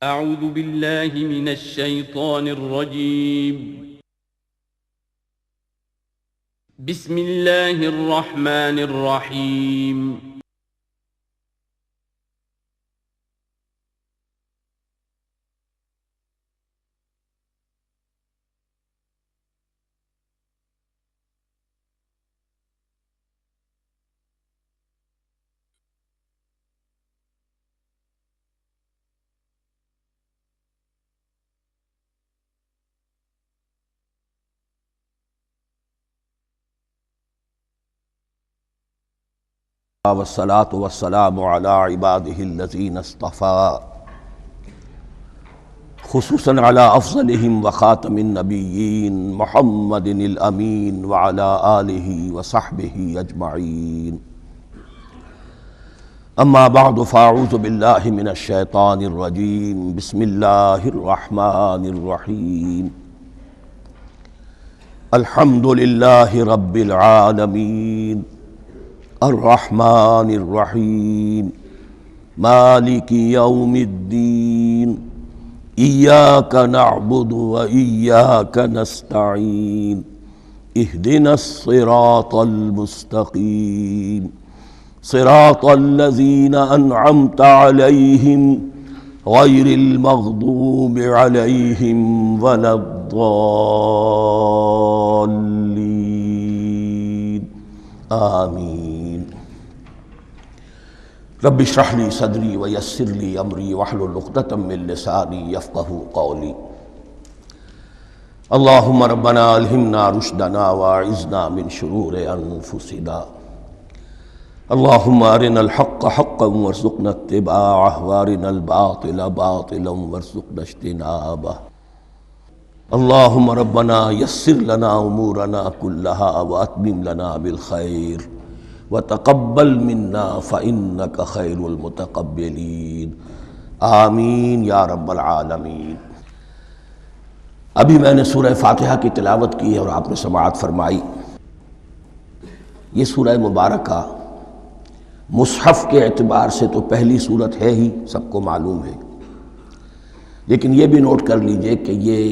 أعوذ بالله من الشيطان الرجيم. بسم الله الرحمن الرحيم. والصلاة والسلام على عباده الذين اصطفى خصوصا على أفضلهم وخاتم النبيين محمد الأمين وعلى آله وصحبه أجمعين. أما بعد فأعوذ بالله من الشيطان الرجيم. بسم الله الرحمن الرحيم. الحمد لله رب العالمين الرحمن الرحيم مالك يوم الدين إياك نعبد وإياك نستعين اهدنا الصراط المستقيم صراط الذين أنعمت عليهم غير المغضوب عليهم ولا الضالين آمين. رب اشرح لي صدري ويسر لي امري واحلل عقدة من لساني يفقهوا قولي. اللهم ربنا الهمنا رشدنا واعذنا من شرور انفسنا. اللهم ارنا الحق حقا وارزقنا اتباعه وارنا الباطل باطلا وارزقنا اجتنابه. اللهم ربنا يسر لنا امورنا كلها واتمم لنا بالخير وتقبل منا فإنك خير المتقبلين. آمین یا رب العالمین. ابھی میں نے سورہ فاتحہ کی تلاوت کی ہے اور آپ نے سماعت فرمائی. یہ سورہ مبارکہ مصحف کے اعتبار سے تو پہلی سورت ہے ہی، سب کو معلوم ہے، لیکن یہ بھی نوٹ کر لیجئے کہ یہ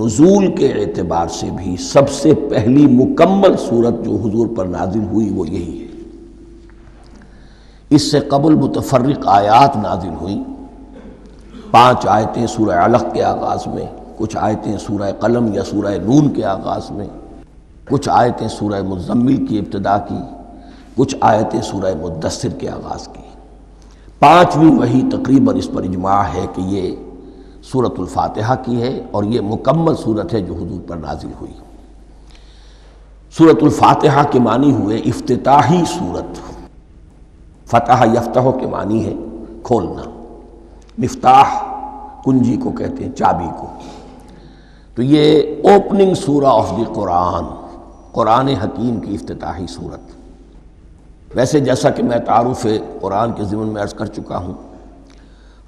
نزول کے اعتبار سے بھی سب سے پہلی مکمل سورت جو حضور پر نازل ہوئی وہ یہی ہے. اس سے قبل متفرق آیات نازل ہوئیں. 5 آیتیں سورہ علق کے آغاز میں، کچھ آیتیں سورہ قلم یا سورہ نون کے آغاز میں، کچھ آیتیں سورہ مزمل کی ابتدا کی، کچھ آیتیں سورہ مدثر کے آغاز کی. 5ویں وحی تقریباً اس پر اجماع ہے کہ یہ سورۃ الفاتحہ کی ہے اور یہ مکمل سورت ہے جو حضور پر نازل ہوئی. سورۃ الفاتحہ کے معنی ہوئے افتتاحی سورت. فتح یفتح کے معنی ہے کھولنا. مفتاح کنجی کو کہتے ہیں، چابی کو. تو یہ اوپننگ سورہ آف دی قرآن، قرآن حکیم کی افتتاحی صورت. ویسے جیسا کہ میں تعارف قرآن کے ضمن میں عرض کر چکا ہوں،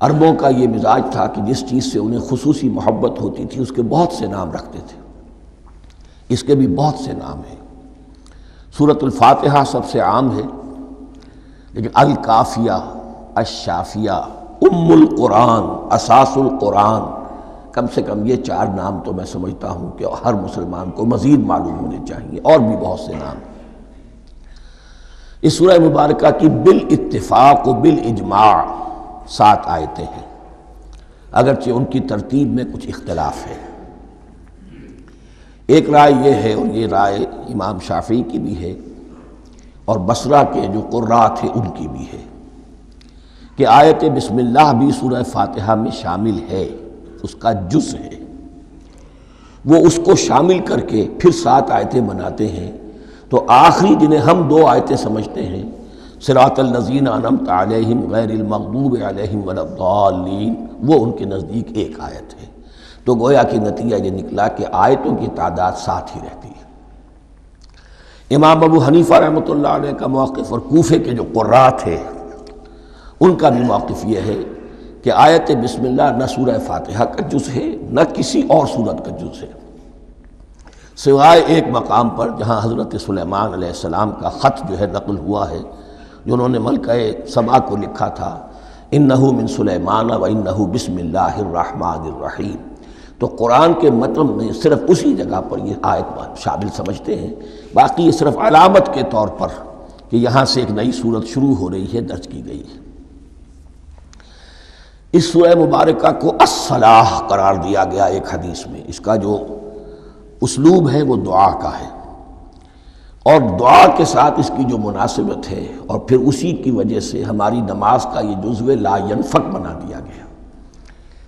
عربوں کا یہ مزاج تھا کہ جس چیز سے انہیں خصوصی محبت ہوتی تھی اس کے بہت سے نام رکھتے تھے. اس کے بھی بہت سے نام ہیں. سورۃ الفاتحہ سب سے عام ہے، لیکن الکافیہ، الشافیہ، ام القرآن، اساس القرآن، کم سے کم یہ 4 نام تو میں سمجھتا ہوں کہ ہر مسلمان کو مزید معلوم ہونے چاہیے، اور بھی بہت سے نام. اس سورہ مبارکہ کی بالاتفاق و بالاجماع 7 آیتیں ہیں، اگرچہ ان کی ترتیب میں کچھ اختلاف ہے. ایک رائے یہ ہے، اور یہ رائے امام شافعی کی بھی ہے اور بصرہ کے جو قراء تھے ان کی بھی ہے، کہ آیت بسم اللہ بھی سورہ فاتحہ میں شامل ہے، اس کا جز ہے. وہ اس کو شامل کر کے پھر 7 آیتیں بناتے ہیں. تو آخری جنہیں ہم 2 آیتیں سمجھتے ہیں، صراط الذین انعمت علیہم غیر المغضوب علیہم ولا الضالین، وہ ان کے نزدیک ایک آیت ہے. تو گویا کہ نتیجہ یہ نکلا کہ آیتوں کی تعداد 7 ہی رہتی ہے. امام ابو حنیفہ رحمۃ اللہ علیہ کا موقف اور کوفے کے جو قراء تھے ان کا بھی موقف یہ ہے کہ آیت بسم اللہ نہ سورہ فاتحہ کا جز ہے نہ کسی اور سورت کا جز ہے، سوائے ایک مقام پر جہاں حضرت سلیمان علیہ السلام کا خط جو ہے نقل ہوا ہے، جو انہوں نے ملکہ سبا کو لکھا تھا انہو من سلیمان و انہو بسم اللہ الرحمن الرحیم. تو قرآن کے متن میں صرف اسی جگہ پر یہ آیت شامل سمجھتے ہیں، باقی یہ صرف علامت کے طور پر کہ یہاں سے ایک نئی صورت شروع ہو رہی ہے درج کی گئی ہے. اس سورہ مبارکہ کو الصلاح قرار دیا گیا ایک حدیث میں. اس کا جو اسلوب ہے وہ دعا کا ہے، اور دعا کے ساتھ اس کی جو مناسبت ہے، اور پھر اسی کی وجہ سے ہماری نماز کا یہ جزو لا ینفک بنا دیا گیا.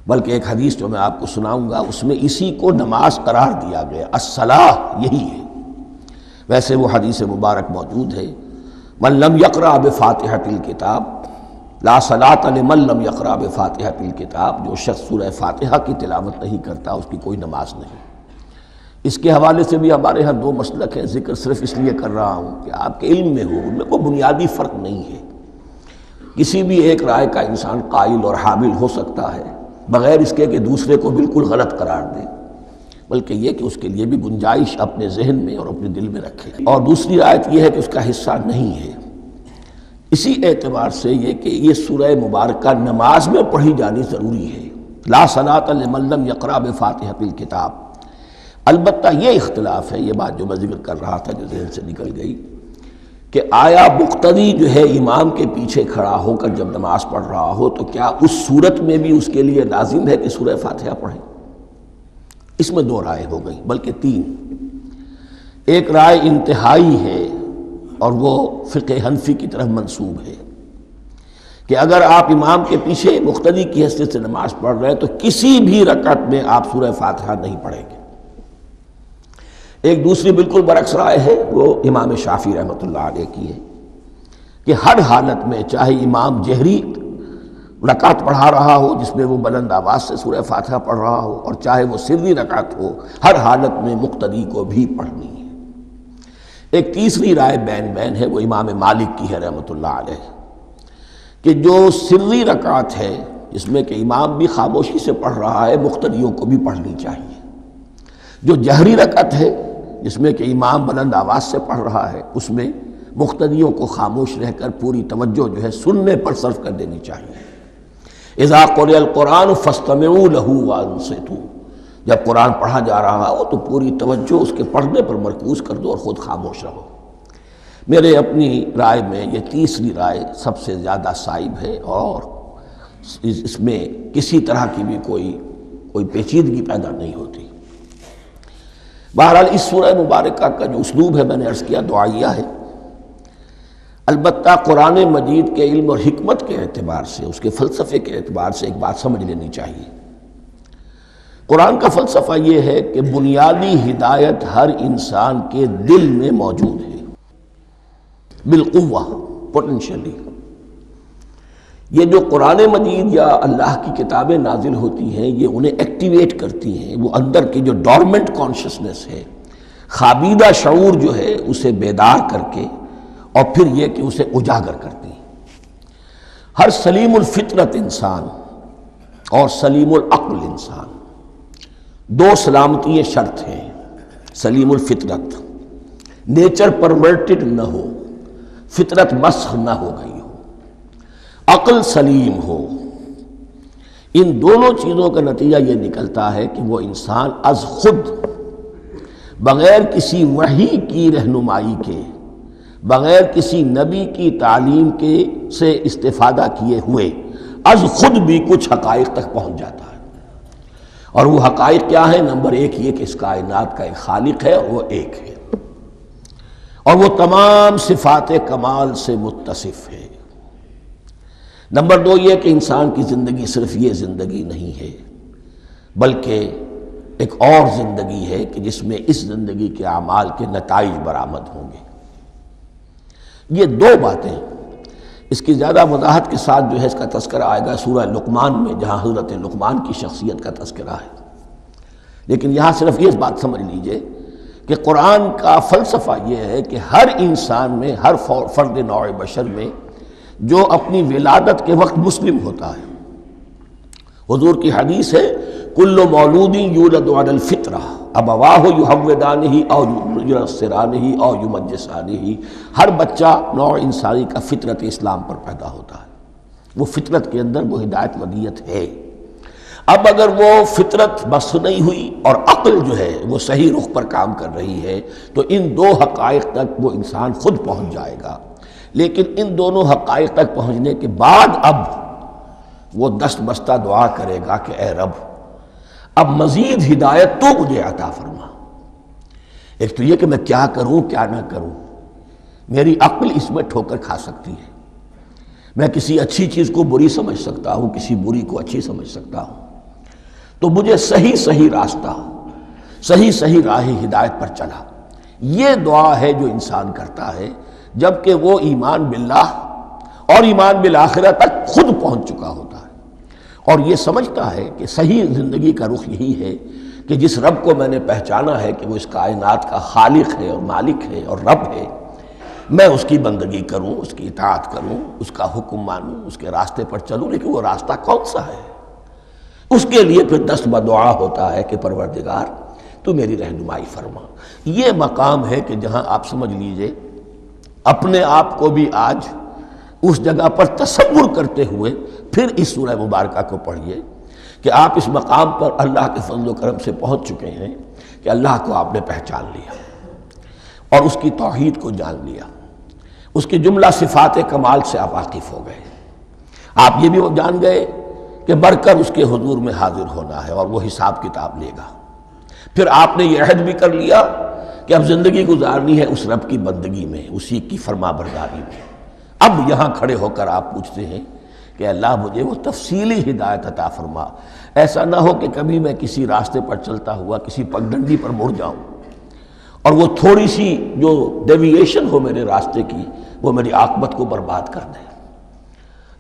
بلکہ ایک حدیث جو میں آپ کو سناؤں گا اس میں اسی کو نماز قرار دیا گیا، الصلاح یہی ہے. ویسے وہ حدیث مبارک موجود ہے، من لم یقرأ بفاتحۃ الکتاب لا صلاۃ لمن لم یقرأ بفاتحۃ الکتاب. جو شخص سورہ فاتحہ کی تلاوت نہیں کرتا اس کی کوئی نماز نہیں. اس کے حوالے سے بھی ہمارے ہاں دو مسلک ہیں، ذکر صرف اس لیے کر رہا ہوں کہ آپ کے علم میں ہو، ان میں کوئی بنیادی فرق نہیں ہے. کسی بھی ایک رائے کا انسان قائل اور حامل ہو سکتا ہے بغیر اس کے کہ دوسرے کو بالکل غلط قرار دے، بلکہ یہ کہ اس کے لیے بھی گنجائش اپنے ذہن میں اور اپنے دل میں رکھے. اور دوسری آیت یہ ہے کہ اس کا حصہ نہیں ہے. اسی اعتبار سے یہ کہ یہ سورہ مبارکہ نماز میں پڑھی جانی ضروری ہے. لا صلاۃ لمن لم یقرأ بفاتحۃ الکتاب. البتہ یہ اختلاف ہے، یہ بات جو میں ذکر کر رہا تھا جو ذہن سے نکل گئی، کہ آیا مقتدی جو ہے امام کے پیچھے کھڑا ہو کر جب نماز پڑھ رہا ہو تو کیا اس صورت میں بھی اس کے لیے لازم ہے کہ سورہ فاتحہ پڑھیں؟ اس میں دو رائے ہو گئی، بلکہ تین. ایک رائے انتہائی ہے اور وہ فقہ حنفی کی طرف منسوب ہے کہ اگر آپ امام کے پیچھے مقتدی کی حیثیت سے نماز پڑھ رہے ہیں تو کسی بھی رکعت میں آپ سورہ فاتحہ نہیں پڑھیں گے. ایک دوسری بالکل برعکس رائے ہے، وہ امام شافعی رحمۃ اللہ علیہ کی ہے کہ ہر حالت میں چاہے امام جہری رکعت پڑھا رہا ہو جس میں وہ بلند آواز سے سورہ فاتحہ پڑھ رہا ہو، اور چاہے وہ سری رکعت ہو، ہر حالت میں مقتدی کو بھی پڑھنی ہے. ایک تیسری رائے بین بین ہے، وہ امام مالک کی ہے رحمۃ اللہ علیہ، کہ جو سری رکعت ہے جس میں کہ امام بھی خاموشی سے پڑھ رہا ہے مقتدیوں کو بھی پڑھنی چاہیے. جو جہری رکعت ہے جس میں کہ امام بلند آواز سے پڑھ رہا ہے اس میں مقتدیوں کو خاموش رہ کر پوری توجہ جو ہے سننے پر صرف کر دینی چاہیے. اذا قرئ القرآن فاستمعوا له وانصتوا. جب قرآن پڑھا جا رہا ہو تو پوری توجہ اس کے پڑھنے پر مرکوز کر دو اور خود خاموش رہو. میرے اپنی رائے میں یہ تیسری رائے سب سے زیادہ صائب ہے اور اس میں کسی طرح کی بھی کوئی پیچیدگی پیدا نہیں ہوتی. بہرحال اس سورہ مبارکہ کا جو اسلوب ہے میں نے عرض کیا دعائیہ ہے. البتہ قرآن مجید کے علم اور حکمت کے اعتبار سے، اس کے فلسفے کے اعتبار سے ایک بات سمجھ لینی چاہیے. قرآن کا فلسفہ یہ ہے کہ بنیادی ہدایت ہر انسان کے دل میں موجود ہے بالقوہ، پوٹینشلی. یہ جو قرآن مجید یا اللہ کی کتابیں نازل ہوتی ہیں یہ انہیں ایکٹیویٹ کرتی ہیں، وہ اندر کی جو ڈورمنٹ کانشسنس ہے، خوابیدہ شعور جو ہے اسے بیدار کر کے، اور پھر یہ کہ اسے اجاگر کرتی ہیں. ہر سلیم الفطرت انسان اور سلیم العقل انسان، دو سلامتی شرط ہیں. سلیم الفطرت، نیچر پرورٹڈ نہ ہو، فطرت مسخ نہ ہو گئی ہو، عقل سلیم ہو. ان دونوں چیزوں کا نتیجہ یہ نکلتا ہے کہ وہ انسان از خود، بغیر کسی وحی کی رہنمائی کے، بغیر کسی نبی کی تعلیم کے سے استفادہ کیے ہوئے از خود بھی کچھ حقائق تک پہنچ جاتا ہے. اور وہ حقائق کیا ہیں؟ نمبر ایک یہ کہ اس کائنات کا ایک خالق ہے اور وہ ایک ہے، اور وہ تمام صفات کمال سے متصف ہے. نمبر دو یہ کہ انسان کی زندگی صرف یہ زندگی نہیں ہے بلکہ ایک اور زندگی ہے کہ جس میں اس زندگی کے اعمال کے نتائج برآمد ہوں گے. یہ دو باتیں، اس کی زیادہ وضاحت کے ساتھ جو ہے اس کا تذکرہ آئے گا سورہ لقمان میں، جہاں حضرت لقمان کی شخصیت کا تذکرہ ہے. لیکن یہاں صرف یہ بات سمجھ لیجئے کہ قرآن کا فلسفہ یہ ہے کہ ہر انسان میں، ہر فرد نوع بشر میں جو اپنی ولادت کے وقت مسلم ہوتا ہے، حضور کی حدیث ہے کل مولود یولد علی الفطرہ ابواہ یحودانہ او ینصرانہ او یمجسانہ. ہر بچہ نوع انسانی کا فطرت اسلام پر پیدا ہوتا ہے، وہ فطرت کے اندر وہ ہدایت ودیت ہے۔ اب اگر وہ فطرت بس نہیں ہوئی اور عقل جو ہے وہ صحیح رخ پر کام کر رہی ہے تو ان دو حقائق تک وہ انسان خود پہنچ جائے گا۔ لیکن ان دونوں حقائق تک پہنچنے کے بعد اب وہ دست بستہ دعا کرے گا کہ اے رب اب مزید ہدایت تو مجھے عطا فرما۔ ایک تو یہ کہ میں کیا کروں کیا نہ کروں، میری عقل اس میں ٹھوکر کھا سکتی ہے، میں کسی اچھی چیز کو بری سمجھ سکتا ہوں، کسی بری کو اچھی سمجھ سکتا ہوں، تو مجھے صحیح راستہ، صحیح راہ ہدایت پر چلا۔ یہ دعا ہے جو انسان کرتا ہے جبکہ وہ ایمان باللہ اور ایمان بالآخرہ تک خود پہنچ چکا ہوتا ہے، اور یہ سمجھتا ہے کہ صحیح زندگی کا رخ یہی ہے کہ جس رب کو میں نے پہچانا ہے کہ وہ اس کائنات کا خالق ہے اور مالک ہے اور رب ہے، میں اس کی بندگی کروں، اس کی اطاعت کروں، اس کا حکم مانوں، اس کے راستے پر چلوں۔ لیکن وہ راستہ کون سا ہے؟ اس کے لیے پھر دست بدعا ہوتا ہے کہ پروردگار تو میری رہنمائی فرما۔ یہ مقام ہے کہ جہاں آپ سمجھ لیجئے اپنے آپ کو بھی آج اس جگہ پر تصور کرتے ہوئے پھر اس سورہ مبارکہ کو پڑھیے کہ آپ اس مقام پر اللہ کے فضل و کرم سے پہنچ چکے ہیں کہ اللہ کو آپ نے پہچان لیا اور اس کی توحید کو جان لیا، اس کی جملہ صفات کمال سے آپ واقف ہو گئے۔ آپ یہ بھی جان گئے کہ بڑھ کر اس کے حضور میں حاضر ہونا ہے اور وہ حساب کتاب لے گا۔ پھر آپ نے یہ عہد بھی کر لیا کہ اب زندگی گزارنی ہے اس رب کی بندگی میں، اسی کی فرما برداری میں۔ اب یہاں کھڑے ہو کر آپ پوچھتے ہیں کہ اللہ مجھے وہ تفصیلی ہدایت عطا فرما، ایسا نہ ہو کہ کبھی میں کسی راستے پر چلتا ہوا کسی پگڈنڈی پر مڑ جاؤں اور وہ تھوڑی سی جو ڈیوییشن ہو میرے راستے کی وہ میری عاقبت کو برباد کر دے۔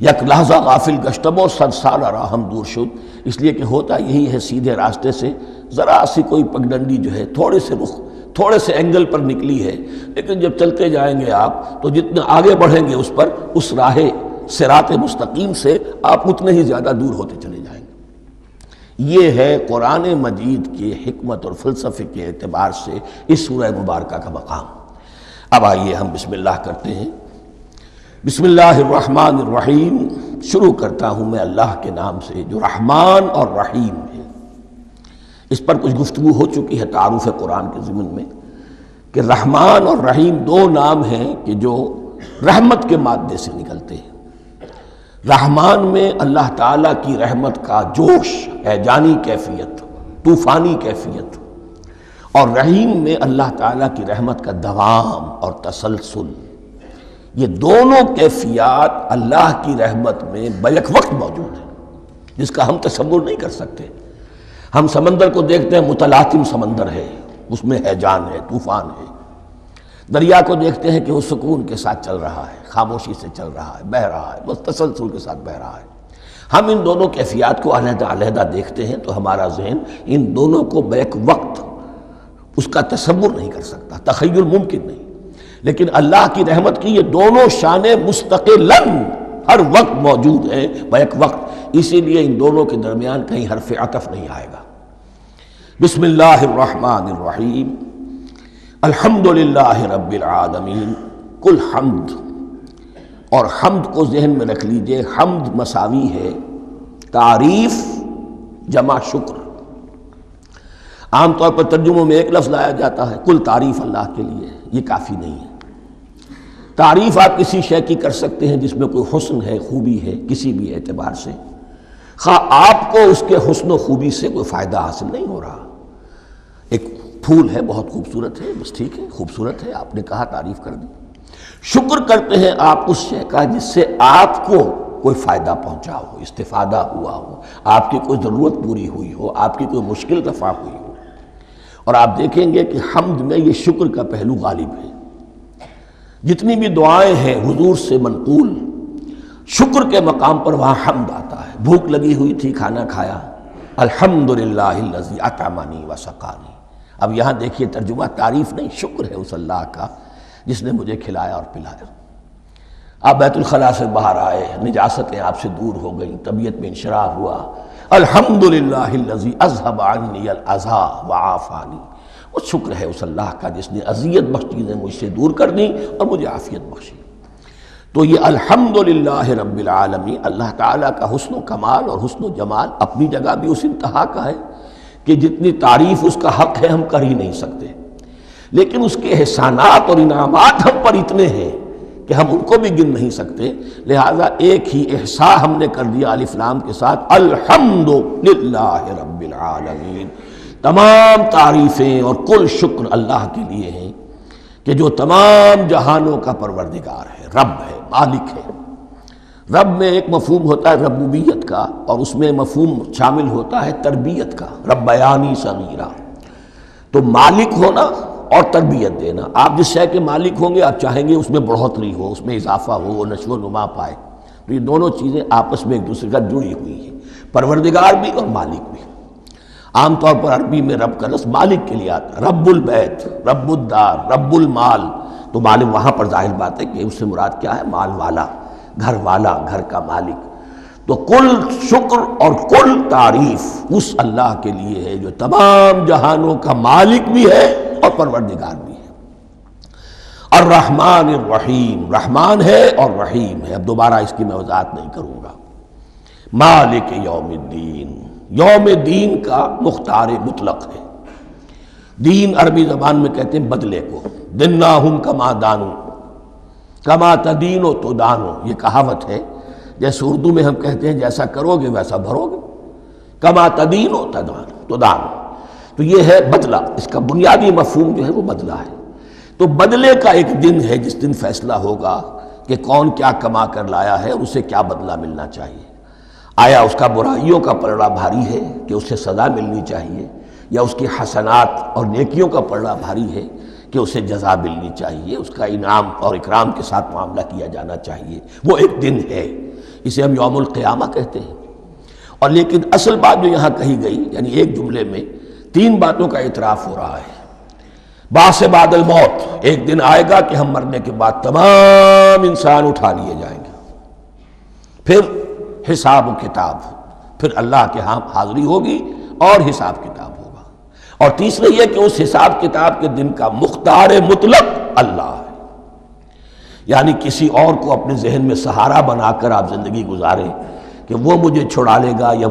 یک لحظہ غافل گشتم و صد سال راہم دور شد، اس لیے کہ ہوتا یہی ہے سیدھے راستے سے ذرا سی کوئی پگڈنڈی جو ہے تھوڑے سے اینگل پر نکلی ہے، لیکن جب چلتے جائیں گے آپ تو جتنے آگے بڑھیں گے اس پر، اس راہ صراط مستقیم سے آپ اتنے ہی زیادہ دور ہوتے چلے جائیں گے۔ یہ ہے قرآن مجید کی حکمت اور فلسفے کے اعتبار سے اس سورہ مبارکہ کا مقام۔ اب آئیے ہم بسم اللہ کرتے ہیں۔ بسم اللہ الرحمن الرحیم، شروع کرتا ہوں میں اللہ کے نام سے جو رحمان اور رحیم ہے۔ اس پر کچھ گفتگو ہو چکی ہے تعارف قرآن کے ضمن میں کہ رحمان اور رحیم دو نام ہیں کہ جو رحمت کے مادے سے نکلتے ہیں۔ رحمان میں اللہ تعالیٰ کی رحمت کا جوش، ہیجانی کیفیت، طوفانی کیفیت، اور رحیم میں اللہ تعالیٰ کی رحمت کا دوام اور تسلسل۔ یہ دونوں کیفیات اللہ کی رحمت میں بیک وقت موجود ہیں، جس کا ہم تصور نہیں کر سکتے۔ ہم سمندر کو دیکھتے ہیں، متلاطم سمندر ہے، اس میں ہیجان ہے، طوفان ہے۔ دریا کو دیکھتے ہیں کہ وہ سکون کے ساتھ چل رہا ہے، خاموشی سے چل رہا ہے، بہہ رہا ہے، بس تسلسل کے ساتھ بہہ رہا ہے۔ ہم ان دونوں کیفیات کو علیحدہ دیکھتے ہیں تو ہمارا ذہن ان دونوں کو بیک وقت اس کا تصور نہیں کر سکتا، تخیل ممکن نہیں۔ لیکن اللہ کی رحمت کی یہ دونوں شانیں مستقلاً ہر وقت موجود ہیں بیک وقت، اسی لیے ان دونوں کے درمیان کہیں حرف عطف نہیں آئے گا۔ بسم اللہ الرحمن الرحیم، الحمدللہ رب العالمین۔ کل حمد، اور حمد کو ذہن میں رکھ لیجئے، حمد مساوی ہے تعریف جمع شکر۔ عام طور پر ترجموں میں ایک لفظ لایا جاتا ہے، کل تعریف اللہ کے لیے، یہ کافی نہیں ہے۔ تعریف آپ کسی شے کی کر سکتے ہیں جس میں کوئی حسن ہے، خوبی ہے، کسی بھی اعتبار سے، خواہ آپ کو اس کے حسن و خوبی سے کوئی فائدہ حاصل نہیں ہو رہا۔ ایک پھول ہے، بہت خوبصورت ہے، بس ٹھیک ہے، خوبصورت ہے، آپ نے کہا، تعریف کر دی۔ شکر کرتے ہیں آپ اس شے کا جس سے آپ کو کوئی فائدہ پہنچا ہو، استفادہ ہوا ہو، آپ کی کوئی ضرورت پوری ہوئی ہو، آپ کی کوئی مشکل رفع ہوئی ہو۔ اور آپ دیکھیں گے کہ حمد میں یہ شکر کا پہلو غالب ہے۔ جتنی بھی دعائیں ہیں حضور سے منقول، شکر کے مقام پر وہاں حمد آتا ہے۔ بھوک لگی ہوئی تھی، کھانا کھایا، الحمدللہ الذی اطعمنی وسقانی۔ اب یہاں دیکھیے ترجمہ تعریف نہیں، شکر ہے اس اللہ کا جس نے مجھے کھلایا اور پلایا۔ آپ بیت الخلاء سے باہر آئے، نجاستیں آپ سے دور ہو گئیں، طبیعت میں انشراح ہوا، الحمدللہ الذی اذھب عنی الاذی وعافانی۔ وہ شکر ہے اس اللہ کا جس نے اذیت بخش چیزیں مجھ سے دور کر دیں اور مجھے عافیت بخشی۔ تو یہ الحمدللہ رب العالمین، اللہ تعالیٰ کا حسن و کمال اور حسن و جمال اپنی جگہ بھی اس انتہا کا ہے کہ جتنی تعریف اس کا حق ہے ہم کر ہی نہیں سکتے، لیکن اس کے احسانات اور انعامات ہم پر اتنے ہیں کہ ہم ان کو بھی گن نہیں سکتے، لہذا ایک ہی احصاء ہم نے کر دیا الف لام کے ساتھ، الحمدللہ رب العالمین، تمام تعریفیں اور کل شکر اللہ کے لیے ہیں کہ جو تمام جہانوں کا پروردگار ہے، رب ہے، مالک ہے۔ رب میں ایک مفہوم ہوتا ہے ربوبیت کا، اور اس میں مفہوم شامل ہوتا ہے تربیت کا، ربیانی صغیرہ۔ تو مالک ہونا اور تربیت دینا، آپ جس شے کے مالک ہوں گے آپ چاہیں گے اس میں بڑھوتری ہو، اس میں اضافہ ہو، وہ نشو و نما پائے، تو یہ دونوں چیزیں آپس میں ایک دوسرے کا جڑی ہوئی ہیں، پروردگار بھی اور مالک بھی۔ عام طور پر عربی میں رب کا لفظ مالک کے لیے آتا ہے، رب البیت، رب الدار، رب المال، تو مالک وہاں پر ظاہر بات ہے کہ اس سے مراد کیا ہے، مال والا، گھر والا، گھر کا مالک۔ تو کل شکر اور کل تعریف اس اللہ کے لیے ہے جو تمام جہانوں کا مالک بھی ہے اور پروردگار بھی ہے۔ الرحمن الرحیم، رحمان ہے اور رحیم ہے، اب دوبارہ اس کی میں وضاحت نہیں کروں گا۔ مالک یوم الدین، یوم دین کا مختار مطلق ہے۔ دین عربی زبان میں کہتے ہیں بدلے کو، دناہم کما دانو، کما تدینو تو دانو، یہ کہاوت ہے، جیسے اردو میں ہم کہتے ہیں جیسا کرو گے ویسا بھرو گے، کما تدینو تو دانو، تو یہ ہے بدلہ، اس کا بنیادی مفہوم جو ہے وہ بدلہ ہے۔ تو بدلے کا ایک دن ہے جس دن فیصلہ ہوگا کہ کون کیا کما کر لایا ہے اور اسے کیا بدلہ ملنا چاہیے۔ آیا اس کا برائیوں کا پلڑا بھاری ہے کہ اسے سزا ملنی چاہیے، یا اس کی حسنات اور نیکیوں کا پلڑا بھاری ہے کہ اسے جزا ملنی چاہیے، اس کا انعام اور اکرام کے ساتھ معاملہ کیا جانا چاہیے، وہ ایک دن ہے، اسے ہم یوم القیامہ کہتے ہیں۔ اور لیکن اصل بات جو یہاں کہی گئی، یعنی ایک جملے میں تین باتوں کا اعتراف ہو رہا ہے۔ بعث بعد الموت، ایک دن آئے گا کہ ہم مرنے کے بعد تمام انسان اٹھا لیے جائیں گے، پھر حساب و کتاب، پھر اللہ کے ہاں حاضری ہوگی اور حساب کتاب ہوگا۔ اور تیسرے یہ کہ اس حساب کتاب کے دن کا مختار مطلق اللہ ہے، یعنی کسی اور کو اپنے ذہن میں سہارا بنا کر آپ زندگی گزاریں کہ وہ مجھے چھڑا لے گا، یا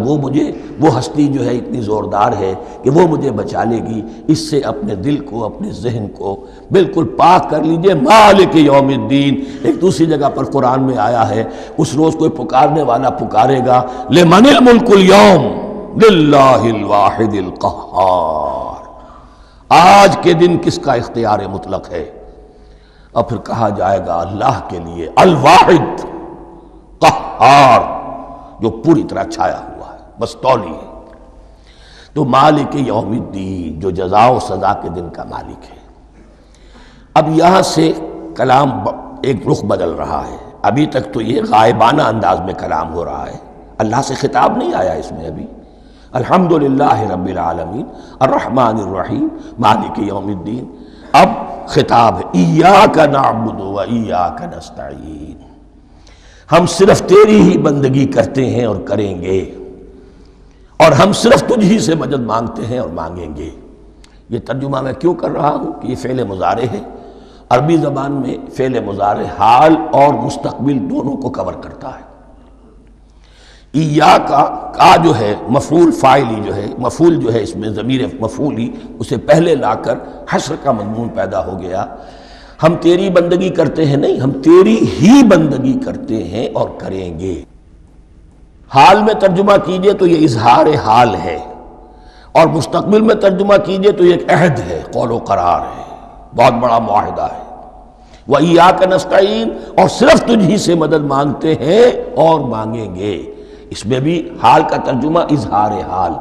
وہ ہستی جو ہے اتنی زوردار ہے کہ وہ مجھے بچا لے گی، اس سے اپنے دل کو، اپنے ذہن کو بالکل پاک کر لیجئے۔ مالک یوم الدین، ایک دوسری جگہ پر قرآن میں آیا ہے، اس روز کوئی پکارنے والا پکارے گا، لمن الملک اليوم للہ الواحد القہار، آج کے دن کس کا اختیار مطلق ہے؟ اور پھر کہا جائے گا اللہ کے لیے، الواحد قہار، جو پوری طرح چھایا ہوا ہے، مستولی ہے۔ تو مالک یوم الدین، جو جزا و سزا کے دن کا مالک ہے۔ اب یہاں سے کلام ایک رخ بدل رہا ہے، ابھی تک تو یہ غائبانہ انداز میں کلام ہو رہا ہے، اللہ سے خطاب نہیں آیا اس میں ابھی۔ الحمدللہ رب العالمین الرحمن الرحیم مالک یوم الدین، اب خطاب ہے، ایاک نعبد و ایاک نستعین، ہم صرف تیری ہی بندگی کرتے ہیں اور کریں گے، اور ہم صرف تجھ ہی سے مدد مانگتے ہیں اور مانگیں گے۔ یہ ترجمہ میں کیوں کر رہا ہوں کہ یہ فعل مضارع ہے، عربی زبان میں فعل مضارع حال اور مستقبل دونوں کو کور کرتا ہے۔ ایاک کا جو ہے مفعول فاعلی جو ہے، مفعول جو ہے اس میں ضمیر مفعولی، اسے پہلے لا کر حشر کا مضمون پیدا ہو گیا۔ ہم تیری بندگی کرتے ہیں نہیں، ہم تیری ہی بندگی کرتے ہیں اور کریں گے۔ حال میں ترجمہ کیجئے تو یہ اظہار حال ہے، اور مستقبل میں ترجمہ کیجئے تو یہ ایک عہد ہے، قول و قرار ہے، بہت بڑا معاہدہ ہے۔ وَإِيَّاكَ نَسْتَعِينُ، اور صرف تجھ ہی سے مدد مانگتے ہیں اور مانگیں گے۔ اس میں بھی حال کا ترجمہ اظہار حال،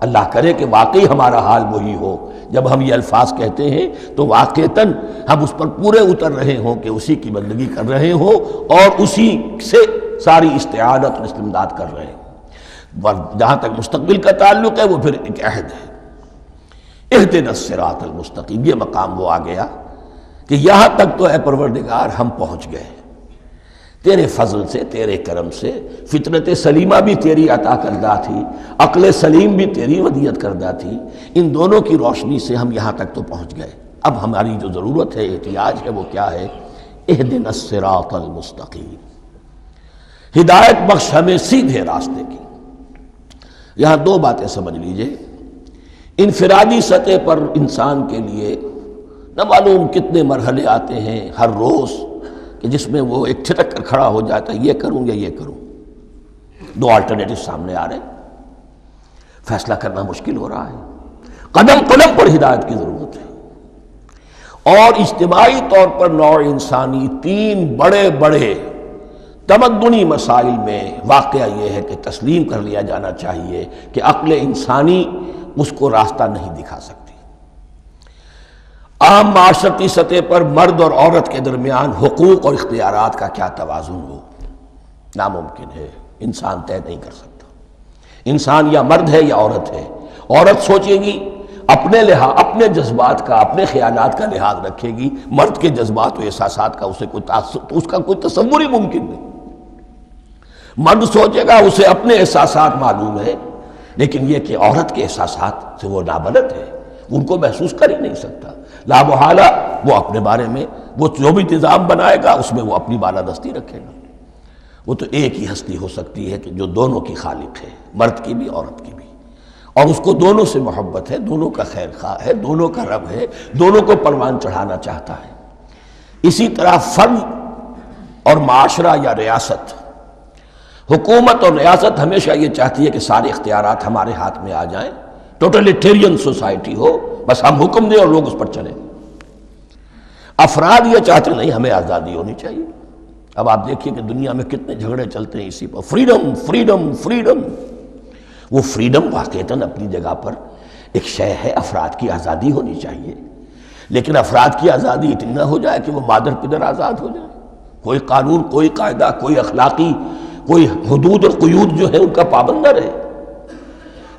اللہ کرے کہ واقعی ہمارا حال وہی ہو، جب ہم یہ الفاظ کہتے ہیں تو واقعتاً ہم اس پر پورے اتر رہے ہوں کہ اسی کی بندگی کر رہے ہوں اور اسی سے ساری استعانت اور استمداد کر رہے ہیں۔ جہاں تک مستقبل کا تعلق ہے وہ پھر ایک عہد ہے، اہدنا الصراط المستقیم، یہ مقام وہ آ گیا کہ یہاں تک تو اے پروردگار ہم پہنچ گئے، تیرے فضل سے، تیرے کرم سے، فطرت سلیمہ بھی تیری عطا کردہ تھی، عقل سلیم بھی تیری ودیعت کردہ تھی، ان دونوں کی روشنی سے ہم یہاں تک تو پہنچ گئے۔ اب ہماری جو ضرورت ہے، احتیاج ہے، وہ کیا ہے؟ اہدنا الصراط المستقیم، ہدایت بخش ہمیں سیدھے راستے کی۔ یہاں دو باتیں سمجھ لیجئے، انفرادی سطح پر انسان کے لیے نہ معلوم کتنے مرحلے آتے ہیں ہر روز کہ جس میں وہ ایک چھٹک کر کھڑا ہو جاتا ہے، یہ کروں یا یہ کروں، دو آلٹرنیٹو سامنے آ رہے ہیں، فیصلہ کرنا مشکل ہو رہا ہے، قدم قدم پر ہدایت کی ضرورت ہے۔ اور اجتماعی طور پر نوع انسانی تین بڑے بڑے تمدنی مسائل میں واقعہ یہ ہے کہ تسلیم کر لیا جانا چاہیے کہ عقل انسانی اس کو راستہ نہیں دکھا سکتی۔ عام معاشرتی سطح پر مرد اور عورت کے درمیان حقوق اور اختیارات کا کیا توازن ہو، ناممکن ہے، انسان طے نہیں کر سکتا۔ انسان یا مرد ہے یا عورت ہے، عورت سوچے گی اپنے لحاظ، اپنے جذبات کا، اپنے خیالات کا لحاظ رکھے گی، مرد کے جذبات و احساسات کا اس کا کوئی تصور ہی ممکن نہیں۔ مرد سوچے گا اسے اپنے احساسات معلوم ہے، لیکن یہ کہ عورت کے احساسات سے وہ نابلد ہے، ان کو محسوس کر ہی نہیں سکتا، لا محالہ وہ اپنے بارے میں وہ جو بھی نظام بنائے گا اس میں وہ اپنی بالادستی رکھے گا۔ وہ تو ایک ہی ہستی ہو سکتی ہے کہ جو دونوں کی خالق ہے، مرد کی بھی عورت کی بھی، اور اس کو دونوں سے محبت ہے، دونوں کا خیر خواہ ہے، دونوں کا رب ہے، دونوں کو پروان چڑھانا چاہتا ہے۔ اسی طرح فرد اور معاشرہ یا ریاست، حکومت اور ریاست ہمیشہ یہ چاہتی ہے کہ سارے اختیارات ہمارے ہاتھ میں آ جائیں، ٹوٹلیٹیرین سوسائٹی ہو، بس ہم حکم دیں اور لوگ اس پر چلیں۔ افراد یہ چاہتے نہیں، ہمیں آزادی ہونی چاہیے۔ اب آپ دیکھیے کہ دنیا میں کتنے جھگڑے چلتے ہیں اسی پر، فریڈم فریڈم فریڈم۔ وہ فریڈم واقعتاً اپنی جگہ پر ایک شے ہے، افراد کی آزادی ہونی چاہیے، لیکن افراد کی آزادی اتنی نہ ہو جائے کہ وہ مادر پدر آزاد ہو جائے، کوئی قانون، کوئی قاعدہ، کوئی اخلاقی کوئی حدود اور قیود جو ہے ان کا پابند نہ رہے۔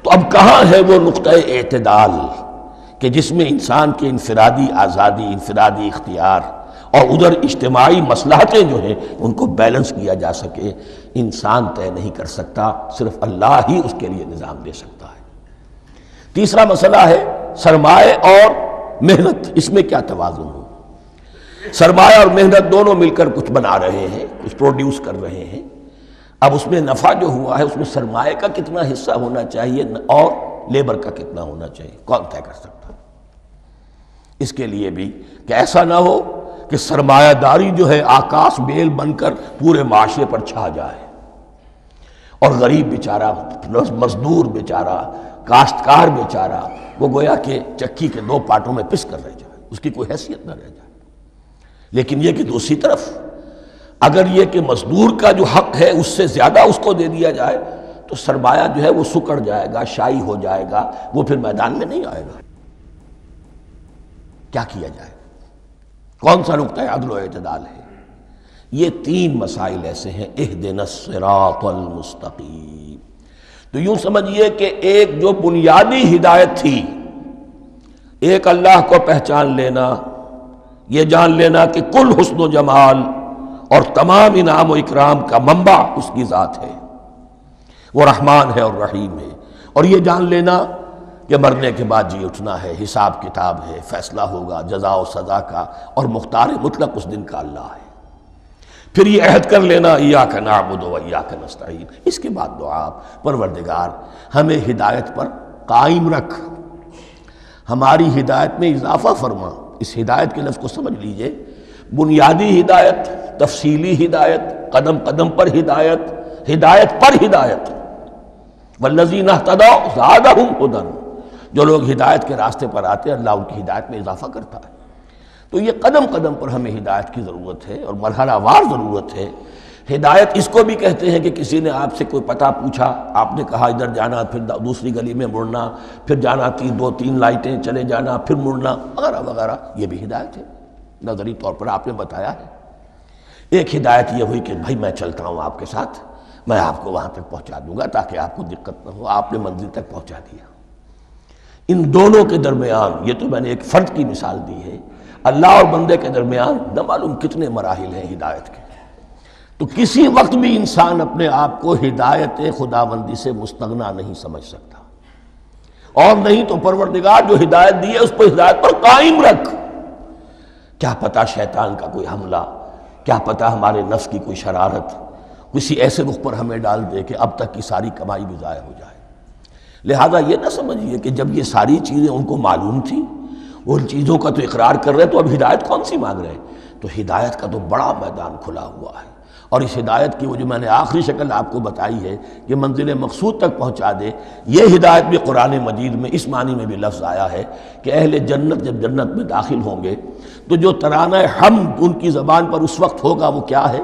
تو اب کہاں ہے وہ نقطہ اعتدال کہ جس میں انسان کے انفرادی آزادی، انفرادی اختیار اور ادھر اجتماعی مصلحتیں جو ہیں ان کو بیلنس کیا جا سکے؟ انسان طے نہیں کر سکتا، صرف اللہ ہی اس کے لیے نظام دے سکتا ہے۔ تیسرا مسئلہ ہے سرمایہ اور محنت، اس میں کیا توازن ہو؟ سرمایہ اور محنت دونوں مل کر کچھ بنا رہے ہیں، کچھ پروڈیوس کر رہے ہیں، اب اس میں نفع جو ہوا ہے اس میں سرمایہ کا کتنا حصہ ہونا چاہیے اور لیبر کا کتنا ہونا چاہیے، کون طے کر سکتا؟ اس کے لیے بھی کہ ایسا نہ ہو کہ سرمایہ داری جو ہے آکاش بیل بن کر پورے معاشرے پر چھا جائے، اور غریب بیچارہ، مزدور بیچارہ، کاشتکار بیچارہ وہ گویا کہ چکی کے دو پارٹوں میں پس کر رہ جائے، اس کی کوئی حیثیت نہ رہ جائے۔ لیکن یہ کہ دوسری طرف اگر یہ کہ مزدور کا جو حق ہے اس سے زیادہ اس کو دے دیا جائے تو سرمایہ جو ہے وہ سکڑ جائے گا، شائی ہو جائے گا، وہ پھر میدان میں نہیں آئے گا۔ کیا کیا جائے؟ کون سا نقطہ عدل و اعتدال ہے؟ یہ تین مسائل ایسے ہیں، اہدنا الصراط المستقیم۔ تو یوں سمجھیے کہ ایک جو بنیادی ہدایت تھی، ایک اللہ کو پہچان لینا، یہ جان لینا کہ کل حسن و جمال اور تمام انعام و اکرام کا منبع اس کی ذات ہے، وہ رحمان ہے اور رحیم ہے، اور یہ جان لینا کہ مرنے کے بعد جی اٹھنا ہے، حساب کتاب ہے، فیصلہ ہوگا جزا و سزا کا، اور مختار مطلق اس دن کا اللہ ہے۔ پھر یہ عہد کر لینا ایاک نعبد و ایاک نستعین۔ اس کے بعد دعا، پروردگار ہمیں ہدایت پر قائم رکھ، ہماری ہدایت میں اضافہ فرما۔ اس ہدایت کے لفظ کو سمجھ لیجئے، بنیادی ہدایت، تفصیلی ہدایت، قدم قدم پر ہدایت، ہدایت پر ہدایت۔ والذین اہتدوا زادہم ھدی، جو لوگ ہدایت کے راستے پر آتے ہیں اللہ ان کی ہدایت میں اضافہ کرتا ہے۔ تو یہ قدم قدم پر ہمیں ہدایت کی ضرورت ہے اور مرحلہ وار ضرورت ہے۔ ہدایت اس کو بھی کہتے ہیں کہ کسی نے آپ سے کوئی پتہ پوچھا، آپ نے کہا ادھر جانا، پھر دوسری گلی میں مڑنا، پھر جانا دو تین لائٹیں چلے جانا، پھر مڑنا، وغیرہ وغیرہ، یہ بھی ہدایت ہے، نظری طور پر آپ نے بتایا ہے۔ ایک ہدایت یہ ہوئی کہ بھائی میں چلتا ہوں آپ کے ساتھ، میں آپ کو وہاں تک پہنچا دوں گا تاکہ آپ کو دقت نہ ہو، آپ نے منزل تک پہنچا دیا۔ ان دونوں کے درمیان، یہ تو میں نے ایک فرد کی مثال دی ہے، اللہ اور بندے کے درمیان نہ معلوم کتنے مراحل ہیں ہدایت کے۔ تو کسی وقت بھی انسان اپنے آپ کو ہدایت خداوندی سے مستغنا نہیں سمجھ سکتا، اور نہیں تو پروردگار جو ہدایت دی ہے اس پر ہدایت پر قائم رکھ۔ کیا پتہ شیطان کا کوئی حملہ کیا پتہ ہمارے نفس کی کوئی شرارت کسی ایسے رخ پر ہمیں ڈال دے کہ اب تک کی ساری کمائی بھی ضائع ہو جائے۔ لہذا یہ نہ سمجھیے کہ جب یہ ساری چیزیں ان کو معلوم تھی، ان چیزوں کا تو اقرار کر رہے تو اب ہدایت کون سی مانگ رہے ہیں؟ تو ہدایت کا تو بڑا میدان کھلا ہوا ہے، اور اس ہدایت کی وہ جو میں نے آخری شکل آپ کو بتائی ہے کہ منزل مقصود تک پہنچا دے، یہ ہدایت بھی قرآن مجید میں اس معنی میں بھی لفظ آیا ہے کہ اہل جنت جب جنت میں داخل ہوں گے تو جو ترانہ حمد ان کی زبان پر اس وقت ہوگا وہ کیا ہے؟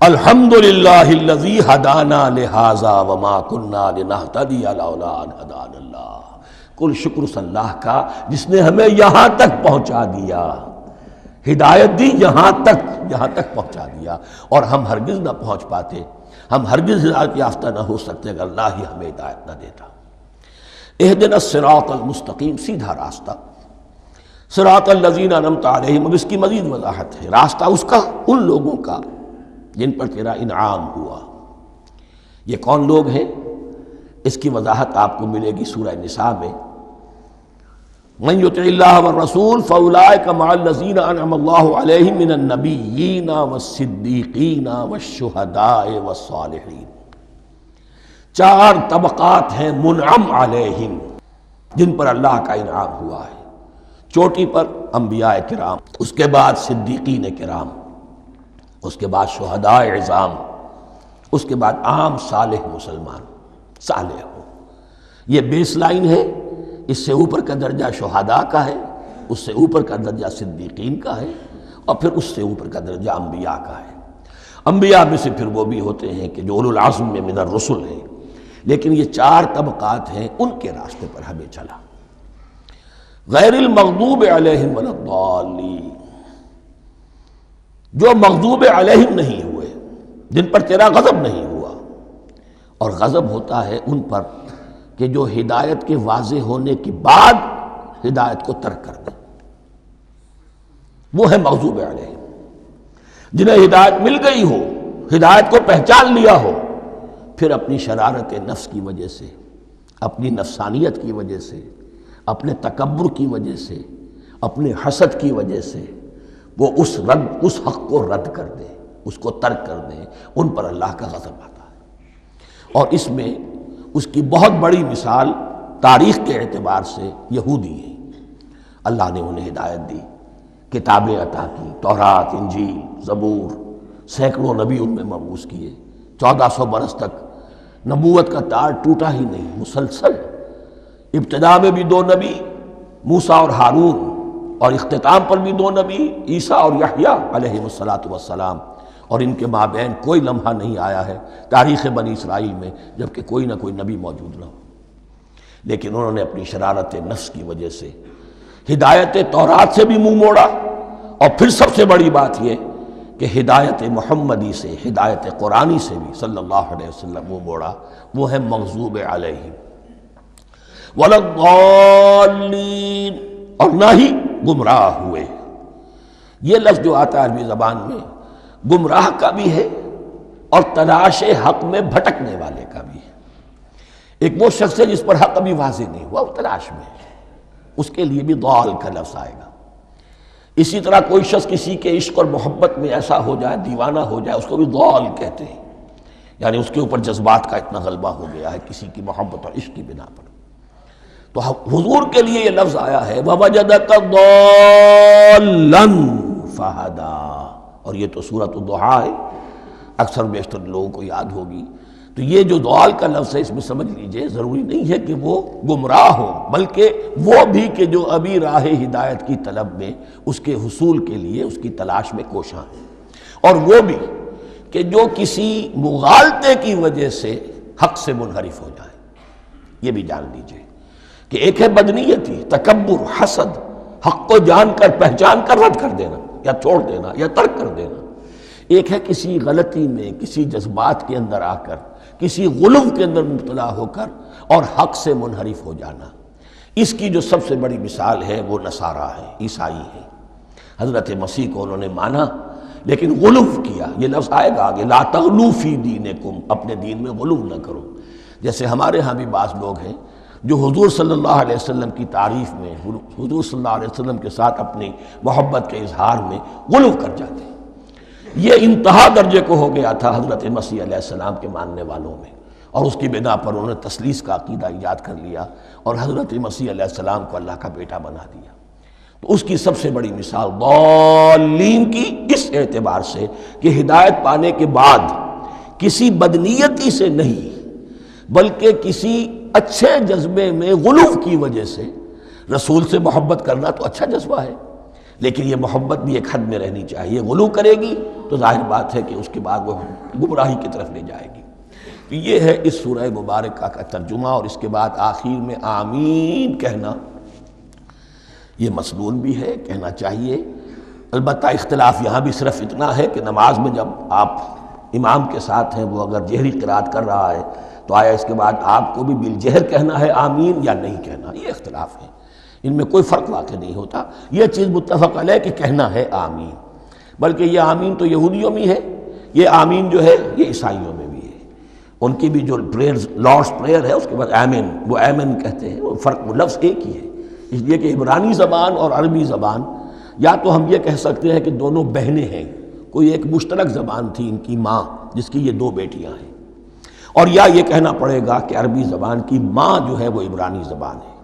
الحمدللہ الذی ہدانا لہذا وما کننا لنہتدی لولا ان ہدانا اللہ۔ کل شکر اس اللہ کا جس نے ہمیں یہاں تک پہنچا دیا، ہدایت دی یہاں تک پہنچا دیا، اور ہم ہرگز نہ پہنچ پاتے، ہم ہرگز ہدایت یافتہ نہ ہو سکتے اگر اللہ ہی ہمیں ہدایت نہ دیتا۔ اہدنا الصراط المستقیم، سیدھا راستہ، صراط الذین انعمت علیہم، اب اس کی مزید وضاحت ہے، راستہ اس کا ان لوگوں کا جن پر تیرا انعام ہوا۔ یہ کون لوگ ہیں؟ اس کی وضاحت آپ کو ملے گی سورہ نساء میں، من یطع اللہ والرسول فاولئک مع الذین انعم اللہ علیہم من النبیین والصدیقین والشہداء والصالحین۔ چار طبقات ہیں منعم علیہم جن پر اللہ کا انعام ہوا ہے۔ چوٹی پر انبیاء کرام، اس کے بعد صدیقین کرام، اس کے بعد شہداء عظام، اس کے بعد عام صالح مسلمان، صالح ہو۔ یہ بیس لائن ہے، اس سے اوپر کا درجہ شہداء کا ہے، اس سے اوپر کا درجہ صدیقین کا ہے، اور پھر اس سے اوپر کا درجہ انبیاء کا ہے۔ انبیاء میں سے پھر وہ بھی ہوتے ہیں کہ جو اولو العزم میں من الرسل ہیں، لیکن یہ چار طبقات ہیں، ان کے راستے پر ہمیں چلا۔ غیر المغضوب علیہم ولا الضالین، جو مغضوب علیہم نہیں ہوئے، جن پر تیرا غضب نہیں ہوا، اور غضب ہوتا ہے ان پر کہ جو ہدایت کے واضح ہونے کے بعد ہدایت کو ترک کر دیں، وہ ہے مغضوب علیہم۔ جنہیں ہدایت مل گئی ہو، ہدایت کو پہچان لیا ہو، پھر اپنی شرارت نفس کی وجہ سے، اپنی نفسانیت کی وجہ سے، اپنے تکبر کی وجہ سے، اپنے حسد کی وجہ سے وہ اس حق کو رد کر دیں، اس کو ترک کر دیں، ان پر اللہ کا غضب آتا ہے۔ اور اس میں اس کی بہت بڑی مثال تاریخ کے اعتبار سے یہودی ہیں۔ اللہ نے انہیں ہدایت دی، کتابیں عطا کی، تورات، انجیل، زبور، سینکڑوں نبی ان میں مبعوث کیے، 1400 برس تک نبوت کا تار ٹوٹا ہی نہیں، مسلسل۔ ابتدا میں بھی 2 نبی، موسیٰ اور ہارون، اور اختتام پر بھی 2 نبی، عیسیٰ اور یحییٰ علیہ السلام، اور ان کے مابین کوئی لمحہ نہیں آیا ہے تاریخ بنی اسرائیل میں جبکہ کوئی نہ کوئی نبی موجود نہ ہو۔ لیکن انہوں نے اپنی شرارت نفس کی وجہ سے ہدایت تورات سے بھی منہ موڑا، اور پھر سب سے بڑی بات یہ کہ ہدایت محمدی سے، ہدایت قرآنی سے بھی صلی اللہ علیہ وسلم منہ موڑا، وہ ہے مغضوب علیہم ولا الضالین، اور نہ ہی گمراہ ہوئے۔ یہ لفظ جو آتا ہے عربی زبان میں گمراہ کا بھی ہے اور تلاش حق میں بھٹکنے والے کا بھی ہے۔ ایک وہ شخص ہے جس پر حق ابھی واضح نہیں ہوا، وہ تلاش میں ہے، اس کے لیے بھی ضال کا لفظ آئے گا۔ اسی طرح کوئی شخص کسی کے عشق اور محبت میں ایسا ہو جائے، دیوانہ ہو جائے، اس کو بھی ضال کہتے ہیں، یعنی اس کے اوپر جذبات کا اتنا غلبہ ہو گیا ہے کسی کی محبت اور عشق کی بنا پر۔ تو حضور کے لیے یہ لفظ آیا ہے وَوَجَدَكَ ضَالًّا فَهَدَىٰ، اور یہ تو سورۃ الضحیٰ ہے، اکثر بیشتر لوگوں کو یاد ہوگی۔ تو یہ جو ضال کا لفظ ہے، اس میں سمجھ لیجئے ضروری نہیں ہے کہ وہ گمراہ ہو، بلکہ وہ بھی کہ جو ابھی راہ ہدایت کی طلب میں، اس کے حصول کے لیے اس کی تلاش میں کوشاں ہیں، اور وہ بھی کہ جو کسی مغالطے کی وجہ سے حق سے منحرف ہو جائے۔ یہ بھی جان لیجئے کہ ایک ہے بدنیتی، تکبر، حسد، حق کو جان کر پہچان کر رد کر دینا یا چھوڑ دینا یا ترک کر دینا، ایک ہے کسی غلطی میں، کسی جذبات کے اندر آ کر، کسی غلو کے اندر مبتلا ہو کر اور حق سے منحرف ہو جانا۔ اس کی جو سب سے بڑی مثال ہے وہ نصارہ ہے، عیسائی ہے۔ حضرت مسیح کو انہوں نے مانا لیکن غلو کیا، یہ لفظ آئے گا آگے، لا تغلو فی دینکم، اپنے دین میں غلو نہ کرو۔ جیسے ہمارے ہاں بھی بعض لوگ ہیں جو حضور صلی اللہ علیہ وسلم کی تعریف میں، حضور صلی اللہ علیہ وسلم کے ساتھ اپنی محبت کے اظہار میں غلو کر جاتے ہیں، یہ انتہا درجے کو ہو گیا تھا حضرت مسیح علیہ السلام کے ماننے والوں میں، اور اس کی بنا پر انہوں نے تثلیث کا عقیدہ ایجاد کر لیا اور حضرت مسیح علیہ السلام کو اللہ کا بیٹا بنا دیا۔ تو اس کی سب سے بڑی مثال ضالین کی اس اعتبار سے کہ ہدایت پانے کے بعد کسی بدنیتی سے نہیں بلکہ کسی اچھے جذبے میں غلو کی وجہ سے رسول سے محبت کرنا تو اچھا جذبہ ہے، لیکن یہ محبت بھی ایک حد میں رہنی چاہیے۔ غلو کرے گی تو ظاہر بات ہے کہ اس کے بعد وہ گمراہی کی طرف لے جائے گی۔ تو یہ ہے اس سورہ مبارکہ کا ترجمہ، اور اس کے بعد آخر میں آمین کہنا یہ مسنون بھی ہے، کہنا چاہیے۔ البتہ اختلاف یہاں بھی صرف اتنا ہے کہ نماز میں جب آپ امام کے ساتھ ہیں، وہ اگر جہری قرات کر رہا ہے تو آیا اس کے بعد آپ کو بھی بالجہر کہنا ہے آمین یا نہیں کہنا، یہ اختلاف ہے، ان میں کوئی فرق واقع نہیں ہوتا۔ یہ چیز متفق علیہ کہ کہنا ہے آمین، بلکہ یہ آمین تو یہودیوں میں ہے، یہ آمین جو ہے یہ عیسائیوں میں بھی ہے۔ ان کی بھی جو پریئر لارڈس پریئر ہے اس کے بعد آمین، وہ آمین کہتے ہیں، وہ فرق وہ لفظ ایک ہی ہے، اس لیے کہ عبرانی زبان اور عربی زبان یا تو ہم یہ کہہ سکتے ہیں کہ دونوں بہنیں ہیں، کوئی ایک مشترک زبان تھی ان کی ماں جس کی یہ دو بیٹیاں ہیں، اور یا یہ کہنا پڑے گا کہ عربی زبان کی ماں جو ہے وہ عبرانی زبان ہے۔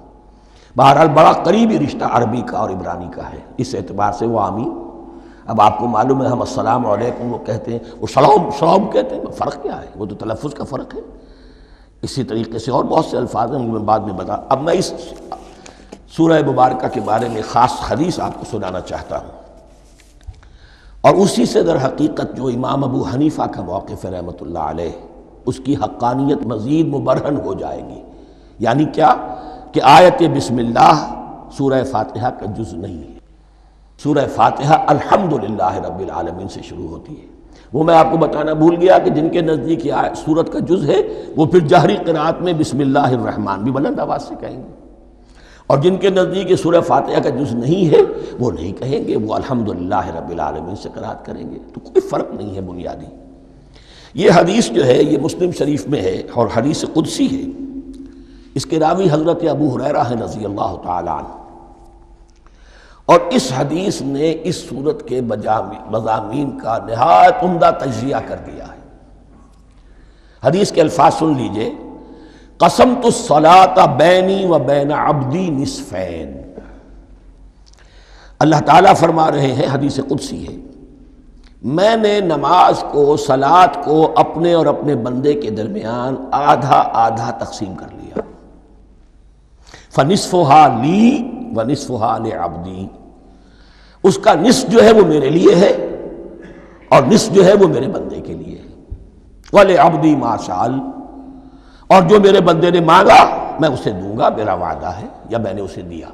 بہرحال بڑا قریبی رشتہ عربی کا اور عبرانی کا ہے، اس اعتبار سے وہ آمین۔ اب آپ کو معلوم ہے ہم السلام علیکم وہ کہتے ہیں، وہ سلام کہتے ہیں، فرق کیا ہے؟ وہ تو تلفظ کا فرق ہے۔ اسی طریقے سے اور بہت سے الفاظ ہیں، میں بعد میں بتا۔ اب میں اس سورہ مبارکہ کے بارے میں خاص حدیث آپ کو سنانا چاہتا ہوں، اور اسی سے در حقیقت جو امام ابو حنیفہ کا موقف ہے رحمۃ اللہ علیہ، اس کی حقانیت مزید مبرہن ہو جائے گی۔ یعنی کیا کہ آیت بسم اللہ سورہ فاتحہ کا جز نہیں ہے، سورہ فاتحہ الحمدللہ رب العالمین سے شروع ہوتی ہے۔ وہ میں آپ کو بتانا بھول گیا کہ جن کے نزدیک یہ سورت کا جز ہے وہ پھر جہری قرات میں بسم اللہ الرحمن بھی بلند آواز سے کہیں گے، اور جن کے نزدیک یہ سورہ فاتحہ کا جز نہیں ہے وہ نہیں کہیں گے، وہ الحمدللہ رب العالمین سے قرات کریں گے۔ تو کوئی فرق نہیں ہے بنیادی۔ یہ حدیث جو ہے یہ مسلم شریف میں ہے اور حدیث قدسی ہے، اس کے راوی حضرت ابو ہریرہ ہیں رضی اللہ تعالی عنہ، اور اس حدیث نے اس سورت کے مضامین کا نہایت عمدہ تجزیہ کر دیا ہے۔ حدیث کے الفاظ سن لیجئے، قسمت الصلاۃ بینی و بین عبدی نصفین۔ اللہ تعالیٰ فرما رہے ہیں، حدیث قدسی ہے، میں نے نماز کو، صلاۃ کو اپنے اور اپنے بندے کے درمیان آدھا آدھا تقسیم کر لیا، فنصفها لی ونصفها لعبدی، اس کا نصف جو ہے وہ میرے لیے ہے اور نصف جو ہے وہ میرے بندے کے لیے ہے، وَلِعَبْدِي مَا سَأَلَ، اور جو میرے بندے نے مانگا میں اسے دوں گا، میرا وعدہ ہے یا میں نے اسے دیا۔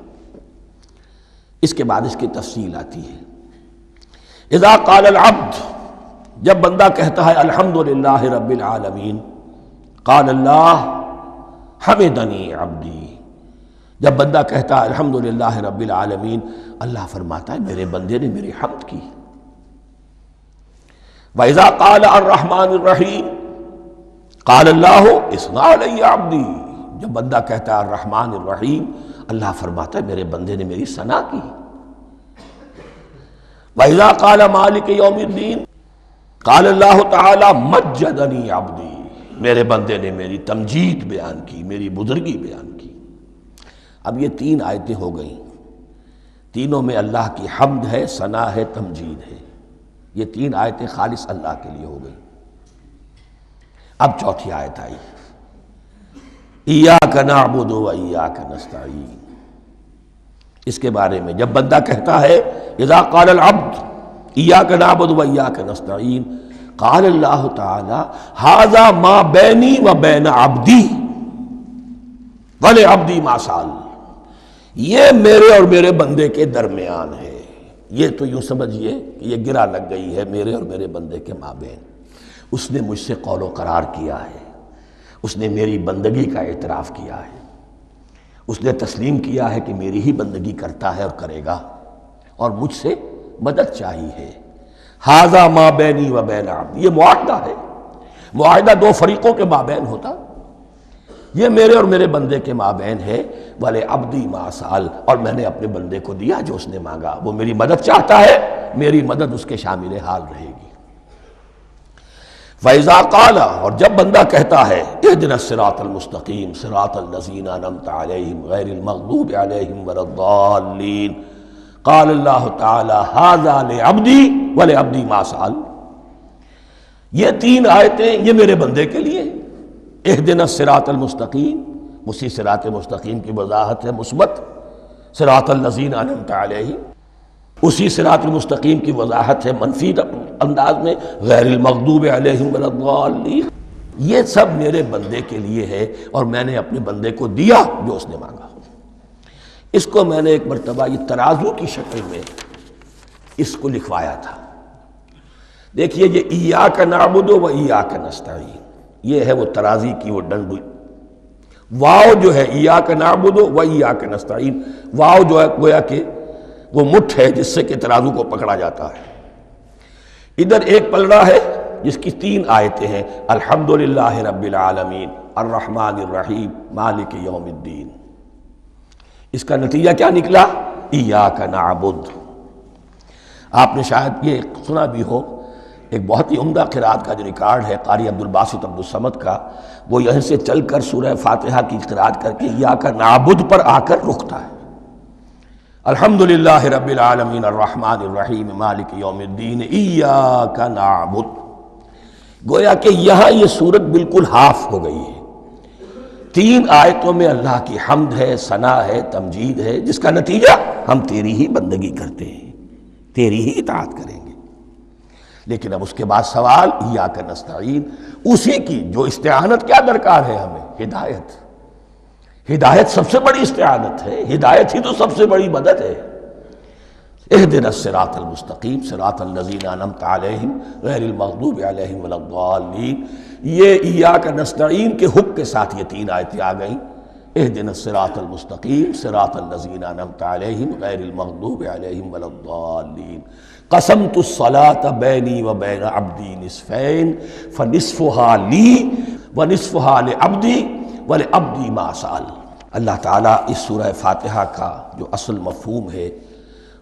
اس کے بعد اس کی تفصیل آتی ہے، اذا قال العبد، جب بندہ کہتا ہے الحمدللہ رب العالمین، قال اللہ حمدنی عبدی، جب بندہ کہتا ہے الحمدللہ رب العالمین، اللہ فرماتا ہے میرے بندے نے میری حمد کی۔ وَإِذَا قَالَ الرَّحْمَنِ الرَّحِيمِ قَالَ اللَّهُ اثْنَى عَلَيَّ عَبْدِي، جب بندہ کہتا ہے الرحمن الرحیم، اللہ فرماتا ہے میرے بندے نے میری ثنا کی۔ وَإِذَا قَالَ مَالِكِ يَوْمِ الدِّينِ قَالَ اللَّهُ تَعَالَى مَجَّدَنِي عَبْدِي، میرے بندے نے میری تمجید بیان کی، میری بزرگی بیان کی۔ اب یہ تین آیتیں ہو گئیں، تینوں میں اللہ کی حمد ہے، ثنا ہے، تمجید ہے، یہ تین آیتیں خالص اللہ کے لیے ہو گئیں۔ اب چوتھی آیت آئی، ایاک نعبد و ایاک نستعین، اس کے بارے میں جب بندہ کہتا ہے اذا قال العبد ایاک نعبد و ایاک نستعین، قال اللہ تعالی ھذا ما بینی و بین عبدی ولعبدی ما سأل، یہ میرے اور میرے بندے کے درمیان ہے۔ یہ تو یوں سمجھئے کہ یہ گرہ لگ گئی ہے میرے اور میرے بندے کے مابین، اس نے مجھ سے قول و قرار کیا ہے، اس نے میری بندگی کا اعتراف کیا ہے، اس نے تسلیم کیا ہے کہ میری ہی بندگی کرتا ہے اور کرے گا، اور مجھ سے مدد چاہیے ہے۔ ھذا ما بینی و بین عبدی، یہ معاہدہ ہے، معاہدہ دو فریقوں کے مابین ہوتا، یہ میرے اور میرے بندے کے مابین ہے۔ وَلِعَبْدِي مَا سَأَلَ، اور میں نے اپنے بندے کو دیا جو اس نے مانگا، وہ میری مدد چاہتا ہے، میری مدد اس کے شامل حال رہے گی۔ فَإِذَا قَالَ، اور جب بندہ کہتا ہے اهْدِنَا الصِّرَاطَ الْمُسْتَقِيمَ صِرَاطَ الَّذِينَ أَنْعَمْتَ عَلَيْهِمْ غَيْرِ الْمَغْضُوبِ عَلَيْهِمْ وَلَا الضَّالِّينَ، قَالَ اللَّهُ تَعَالَى هَذَا لِعَبْدِي وَلِعَبْدِي مَا سَأَلَ۔ یہ تین آیتیں یہ میرے بندے کے لیے، اهْدِنَا الصِّرَاطَ الْمُسْتَقِيمَ، اسی صراط مستقیم کی وضاحت ہے مثبت، صراط الذین انعمت علیہم، اسی صراط المستقیم کی وضاحت ہے منفی انداز میں، غیر المغضوب علیہم ولا الضالین۔ یہ سب میرے بندے کے لیے ہے اور میں نے اپنے بندے کو دیا جو اس نے مانگا۔ اس کو میں نے ایک مرتبہ یہ ترازو کی شکل میں اس کو لکھوایا تھا۔ دیکھیے یہ ایاک نعبد و ایاک نستعین، یہ ہے وہ ترازی کی وہ ڈنڈ، واو جو ہے ایاک نعبد و ایاک نستعین، واو جو ہے گویا کہ وہ مٹھ ہے جس سے کہ ترازو کو پکڑا جاتا ہے۔ ادھر ایک پلڑا ہے جس کی تین آیتیں ہیں، الحمدللہ رب العالمین الرحمن الرحیم مالک یوم الدین۔ اس کا نتیجہ کیا نکلا؟ ایاک نعبد۔ آپ نے شاید یہ سنا بھی ہو، ایک بہت ہی عمدہ قرات کا جو ریکارڈ ہے قاری عبدالباسط عبدالصمد کا، وہ یہیں سے چل کر سورہ فاتحہ کی قرات کر کے ایاک نعبد پر آ کر رکتا ہے، الحمدللہ رب العالمین الرحمن الرحیم مالک یوم الدین ایاک نعبد۔ گویا کہ یہاں یہ صورت بالکل ہاف ہو گئی ہے، تین آیتوں میں اللہ کی حمد ہے، ثنا ہے، تمجید ہے، جس کا نتیجہ ہم تیری ہی بندگی کرتے ہیں، تیری ہی اطاعت کریں گے۔ لیکن اب اس کے بعد سوال ایاک نستعین، اسی کی جو استعانت کیا درکار ہے ہمیں؟ ہدایت۔ ہدایت سب سے بڑی استعانت ہے، ہدایت ہی تو سب سے بڑی مدد ہے۔ اهدنا الصراط المستقیم صراط الذین انعمت علیہم غیر المغضوب علیہم ولا الضالین، یہ ایاک نستعین کے حق کے ساتھ یہ تین آیتیں آ گئیں، اهدنا الصراط المستقیم صراط الذین انعمت علیہم غیر المغضوب علیہم ولا الضالین، قسمت الصلاة بینی وبین عبدی نصفین فنصفها لی ونصفها لعبدی وَلِعَبْدِي مَا سَأَلَ۔ اللہ تعالیٰ اس سورہ فاتحہ کا جو اصل مفہوم ہے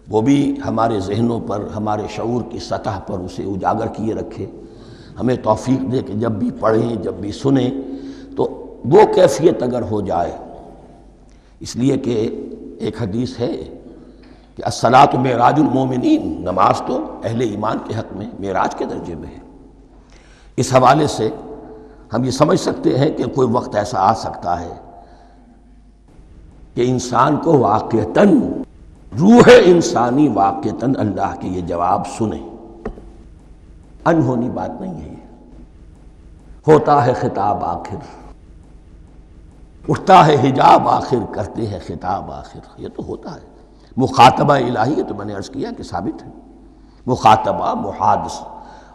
وہ بھی ہمارے ذہنوں پر، ہمارے شعور کی سطح پر اسے اجاگر کیے رکھے، ہمیں توفیق دے کہ جب بھی پڑھیں، جب بھی سنیں تو وہ کیفیت اگر ہو جائے۔ اس لیے کہ ایک حدیث ہے کہ الصلاۃ معراج المومنین، نماز تو اہل ایمان کے حق میں معراج کے درجے میں ہے۔ اس حوالے سے ہم یہ سمجھ سکتے ہیں کہ کوئی وقت ایسا آ سکتا ہے کہ انسان کو واقعتاً، روح انسانی واقعتاً اللہ کے یہ جواب سنے، انہونی بات نہیں ہے یہ، ہوتا ہے خطاب آخر، اٹھتا ہے حجاب آخر، کرتے ہیں خطاب آخر، یہ تو ہوتا ہے۔ مخاطبہ الہی، یہ تو میں نے عرض کیا کہ ثابت ہے، مخاطبہ، محادث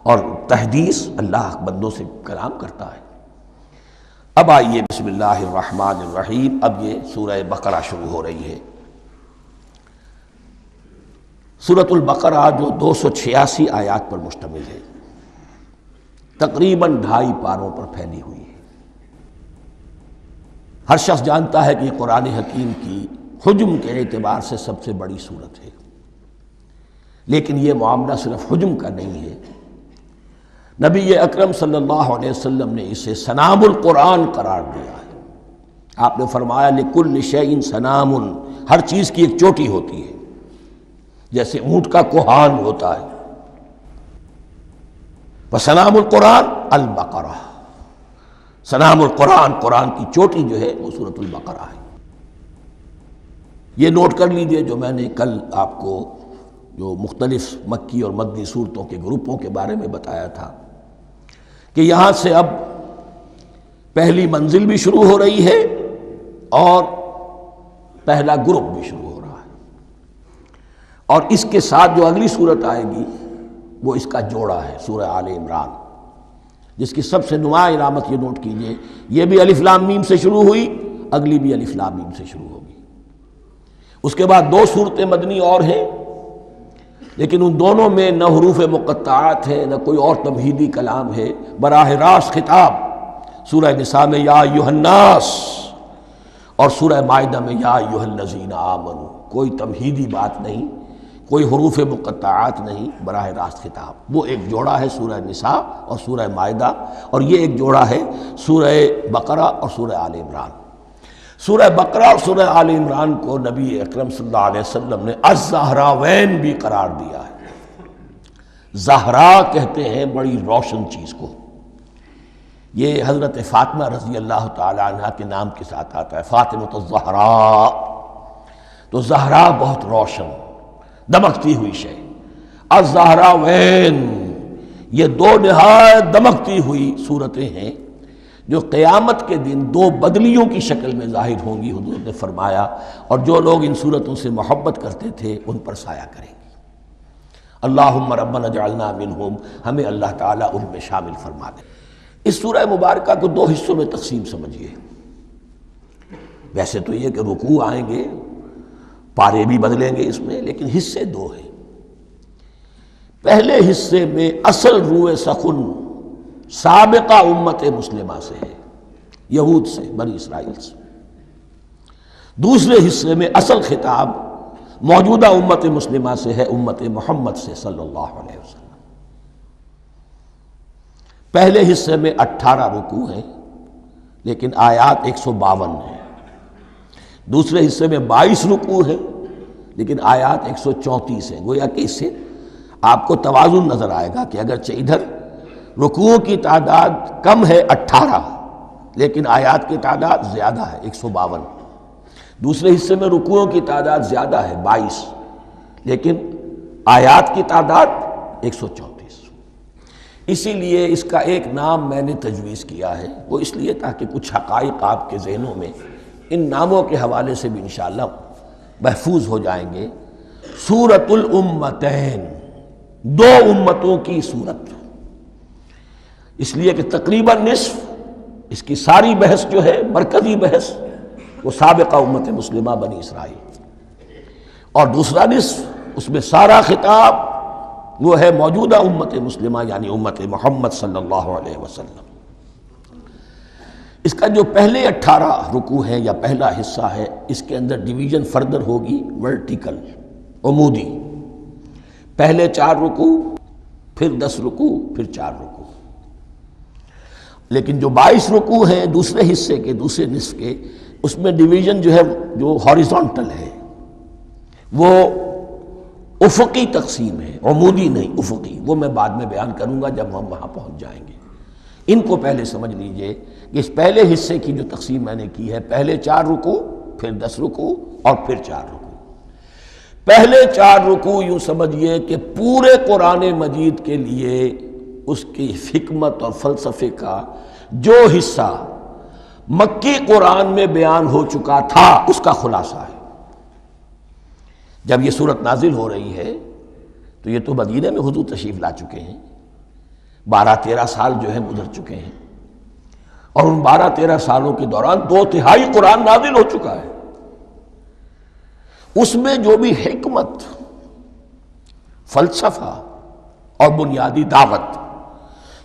اور تحدیث، اللہ بندوں سے کلام کرتا ہے۔ اب آئیے بسم اللہ الرحمن الرحیم، اب یہ سورہ بقرہ شروع ہو رہی ہے۔ سورۃ البقرہ جو 286 آیات پر مشتمل ہے، تقریباً 2.5 پاروں پر پھیلی ہوئی ہے۔ ہر شخص جانتا ہے کہ یہ قرآن حکیم کی حجم کے اعتبار سے سب سے بڑی سورت ہے، لیکن یہ معاملہ صرف حجم کا نہیں ہے۔ نبی اکرم صلی اللہ علیہ وسلم نے اسے سنام القرآن قرار دیا ہے۔ آپ نے فرمایا لکل شیء سنام، ہر چیز کی ایک چوٹی ہوتی ہے، جیسے اونٹ کا کوہان ہوتا ہے۔ وسنام القرآن البقرہ، سنام القرآن، قرآن کی چوٹی جو ہے وہ سورۃ البقرہ ہے۔ یہ نوٹ کر لیجئے جو میں نے کل آپ کو جو مختلف مکی اور مدنی صورتوں کے گروپوں کے بارے میں بتایا تھا کہ یہاں سے اب پہلی منزل بھی شروع ہو رہی ہے اور پہلا گروپ بھی شروع ہو رہا ہے، اور اس کے ساتھ جو اگلی صورت آئے گی وہ اس کا جوڑا ہے، سورہ آل عمران، جس کی سب سے نمایاں علامت یہ نوٹ کیجئے، یہ بھی الف لام میم سے شروع ہوئی، اگلی بھی الف لام میم سے شروع ہوگی۔ اس کے بعد 2 صورتیں مدنی اور ہیں، لیکن ان دونوں میں نہ حروف مقطعات ہے، نہ کوئی اور تمہیدی کلام ہے، براہ راست خطاب سورہ نساء میں یا ایھا الناس اور سورہ مائدہ میں یا ایھا الذین آمنوا، کوئی تمہیدی بات نہیں کوئی حروف مقطعات نہیں، براہ راست خطاب۔ وہ ایک جوڑا ہے سورہ نساء اور سورہ مائدہ، اور یہ ایک جوڑا ہے سورہ بقرہ اور سورہ آل عمران۔ سورہ بقرہ اور سورہ آل عمران کو نبی اکرم صلی اللہ علیہ وسلم نے الزہراوین بھی قرار دیا ہے۔ زہرا کہتے ہیں بڑی روشن چیز کو، یہ حضرت فاطمہ رضی اللہ تعالی عنہ کے نام کے ساتھ آتا ہے، فاطمۃ الزہراء، تو زہرا بہت روشن دمکتی ہوئی شے۔ الزہراوین یہ دو نہایت دمکتی ہوئی صورتیں ہیں جو قیامت کے دن دو بدلیوں کی شکل میں ظاہر ہوں گی، حضور نے فرمایا، اور جو لوگ ان صورتوں سے محبت کرتے تھے ان پر سایہ کریں گی۔ اللہم ربنا اجعلنا منہم، ہمیں اللہ تعالیٰ ان میں شامل فرما دے۔ اس سورہ مبارکہ کو دو حصوں میں تقسیم سمجھیے۔ ویسے تو یہ کہ رکوع آئیں گے، پارے بھی بدلیں گے اس میں، لیکن حصے دو ہیں۔ پہلے حصے میں اصل روح سخن سابقہ امت مسلمہ سے ہے، یہود سے، بنی اسرائیل سے۔ دوسرے حصے میں اصل خطاب موجودہ امت مسلمہ سے ہے، امت محمد سے صلی اللہ علیہ وسلم۔ پہلے حصے میں 18 رکوع ہیں لیکن آیات 152 ہیں، دوسرے حصے میں 22 رکوع ہیں لیکن آیات 134 ہیں۔ گویا کہ اس سے آپ کو توازن نظر آئے گا کہ اگرچہ ادھر رکوعوں کی تعداد کم ہے 18 لیکن آیات کی تعداد زیادہ ہے 152، دوسرے حصے میں رکوعوں کی تعداد زیادہ ہے 22 لیکن آیات کی تعداد 134۔ اسی لیے اس کا ایک نام میں نے تجویز کیا ہے، وہ اس لیے تاکہ کچھ حقائق آپ کے ذہنوں میں ان ناموں کے حوالے سے بھی انشاءاللہ محفوظ ہو جائیں گے۔ سورۃ الامتین، دو امتوں کی صورت، اس لیے کہ تقریباً نصف اس کی ساری بحث جو ہے، مرکزی بحث، وہ سابقہ امت مسلمہ بنی اسرائیل، اور دوسرا نصف اس میں سارا خطاب وہ ہے موجودہ امت مسلمہ یعنی امت محمد صلی اللہ علیہ وسلم۔ اس کا جو پہلے 18 رکوع ہیں یا پہلا حصہ ہے، اس کے اندر ڈویژن فردر ہوگی ورٹیکل، عمودی، پہلے 4 رکوع، پھر 10 رکوع، پھر 4 رکوع۔ لیکن جو 22 رکوع ہیں دوسرے حصے کے، دوسرے نصف کے، اس میں ڈویژن جو ہے جو ہاریزونٹل ہے، وہ افقی تقسیم ہے، عمودی نہیں، افقی۔ وہ میں بعد میں بیان کروں گا جب ہم وہاں پہنچ جائیں گے۔ ان کو پہلے سمجھ لیجئے کہ اس پہلے حصے کی جو تقسیم میں نے کی ہے، پہلے 4 رکوع، پھر 10 رکوع اور پھر 4 رکوع۔ پہلے 4 رکوع یوں سمجھیے کہ پورے قرآن مجید کے لیے اس کی حکمت اور فلسفے کا جو حصہ مکی قرآن میں بیان ہو چکا تھا اس کا خلاصہ ہے۔ جب یہ صورت نازل ہو رہی ہے تو یہ تو مدینہ میں حضور تشریف لا چکے ہیں، 12-13 سال جو ہے گزر چکے ہیں، اور ان 12-13 سالوں کے دوران 2/3 قرآن نازل ہو چکا ہے۔ اس میں جو بھی حکمت، فلسفہ اور بنیادی دعوت،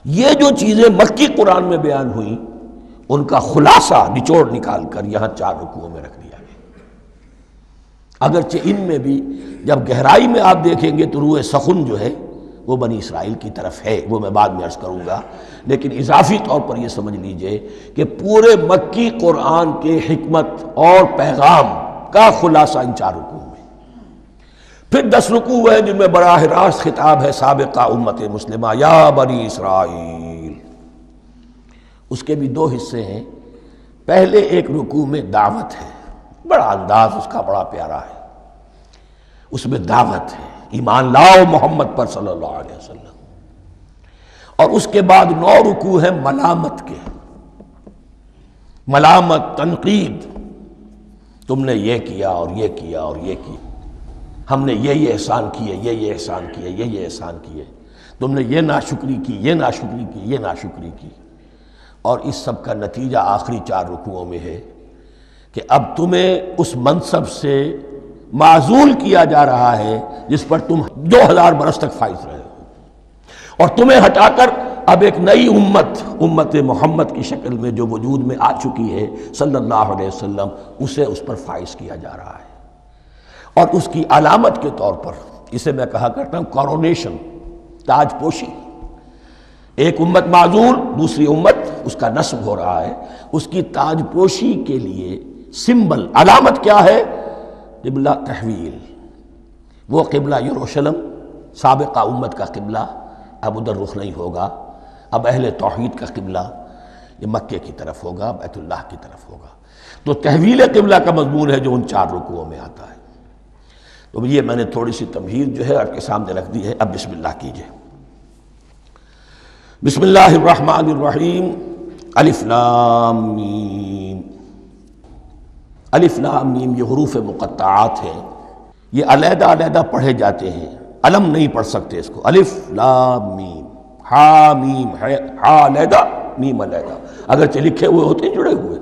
یہ جو چیزیں مکی قرآن میں بیان ہوئیں، ان کا خلاصہ نچوڑ نکال کر یہاں 4 رکوعوں میں رکھ دیا گیا۔ اگرچہ ان میں بھی جب گہرائی میں آپ دیکھیں گے تو روح سخن جو ہے وہ بنی اسرائیل کی طرف ہے، وہ میں بعد میں عرض کروں گا، لیکن اضافی طور پر یہ سمجھ لیجئے کہ پورے مکی قرآن کے حکمت اور پیغام کا خلاصہ ان 4 رکوعوں میں۔ پھر 10 رکوع ہے جن میں براہ راست خطاب ہے سابقہ امت مسلمہ، یا بنی اسرائیل۔ اس کے بھی 2 حصے ہیں۔ پہلے ایک رکوع میں دعوت ہے، بڑا انداز اس کا بڑا پیارا ہے، اس میں دعوت ہے، ایمان لاؤ محمد پر صلی اللہ علیہ وسلم۔ اور اس کے بعد 9 رکوع ہیں ملامت کے، ملامت، تنقید، تم نے یہ کیا اور یہ کیا اور یہ کیا، ہم نے یہ احسان کیے، یہ احسان کیے، یہ احسان کیے، تم نے یہ ناشکری کی، یہ ناشکری کی، یہ ناشکری کی۔ اور اس سب کا نتیجہ آخری 4 رکوعوں میں ہے کہ اب تمہیں اس منصب سے معزول کیا جا رہا ہے جس پر تم 2000 برس تک فائز رہے ہو، اور تمہیں ہٹا کر اب ایک نئی امت، امت محمد کی شکل میں جو وجود میں آ چکی ہے صلی اللہ علیہ وسلم، اسے اس پر فائز کیا جا رہا ہے۔ اور اس کی علامت کے طور پر اسے میں کہا کرتا ہوں کورونیشن، تاج پوشی۔ ایک امت معزول، دوسری امت اس کا نسب ہو رہا ہے، اس کی تاج پوشی کے لیے سمبل، علامت کیا ہے؟ قبلہ تحویل۔ وہ قبلہ یروشلم سابقہ امت کا قبلہ اب ادھر رخ نہیں ہوگا، اب اہل توحید کا قبلہ یہ مکے کی طرف ہوگا، بیت اللہ کی طرف ہوگا۔ تو تحویل قبلہ کا مضمون ہے جو ان 4 رکوعوں میں آتا ہے۔ تو یہ میں نے تھوڑی سی تمہید جو ہے آپ کے سامنے رکھ دی ہے۔ اب بسم اللہ کیجئے۔ بسم اللہ الرحمن الرحیم۔ الف لام میم۔ الف لام میم یہ حروف مقطعات ہیں، یہ علیحدہ علیحدہ پڑھے جاتے ہیں، علم نہیں پڑھ سکتے اس کو۔ الف لام میم، ہا میم ہے، ہا علیحدہ میم علیحدہ، اگرچہ لکھے ہوئے ہوتے ہیں جڑے ہوئے،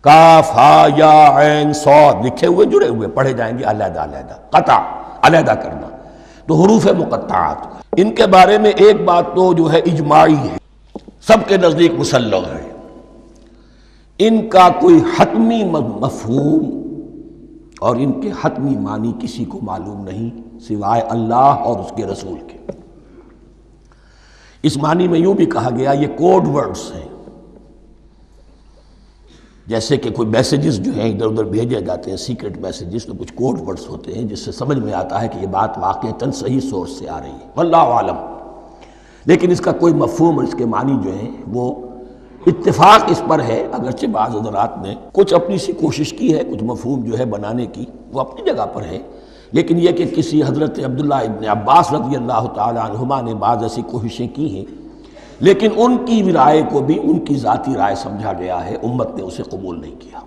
کاف ہا یا عین صاد لکھے ہوئے جڑے ہوئے، پڑھے جائیں گے علیحدہ علیحدہ، قطع علیحدہ کرنا۔ تو حروف مقطعات، ان کے بارے میں ایک بات تو جو ہے اجماعی ہے، سب کے نزدیک مسلم ہے، ان کا کوئی حتمی مفہوم اور ان کے حتمی معنی کسی کو معلوم نہیں سوائے اللہ اور اس کے رسول کے۔ اس معنی میں یوں بھی کہا گیا یہ کوڈ ورڈز ہیں، جیسے کہ کوئی میسیجز جو ہیں ادھر ادھر بھیجے جاتے ہیں، سیکرٹ میسیجز، تو کچھ کوڈ ورڈز ہوتے ہیں جس سے سمجھ میں آتا ہے کہ یہ بات واقعتاً صحیح سورس سے آ رہی ہے، واللہ عالم۔ لیکن اس کا کوئی مفہوم اور اس کے معنی جو ہیں وہ اتفاق اس پر ہے، اگرچہ بعض حضرات نے کچھ اپنی سی کوشش کی ہے، کچھ مفہوم جو ہے بنانے کی، وہ اپنی جگہ پر ہے، لیکن یہ کہ کسی حضرت عبداللہ ابن عباس رضی اللہ تعالی عنہما نے بعض ایسی کوششیں کی ہیں، لیکن ان کی رائے کو بھی ان کی ذاتی رائے سمجھا گیا ہے، امت نے اسے قبول نہیں کیا۔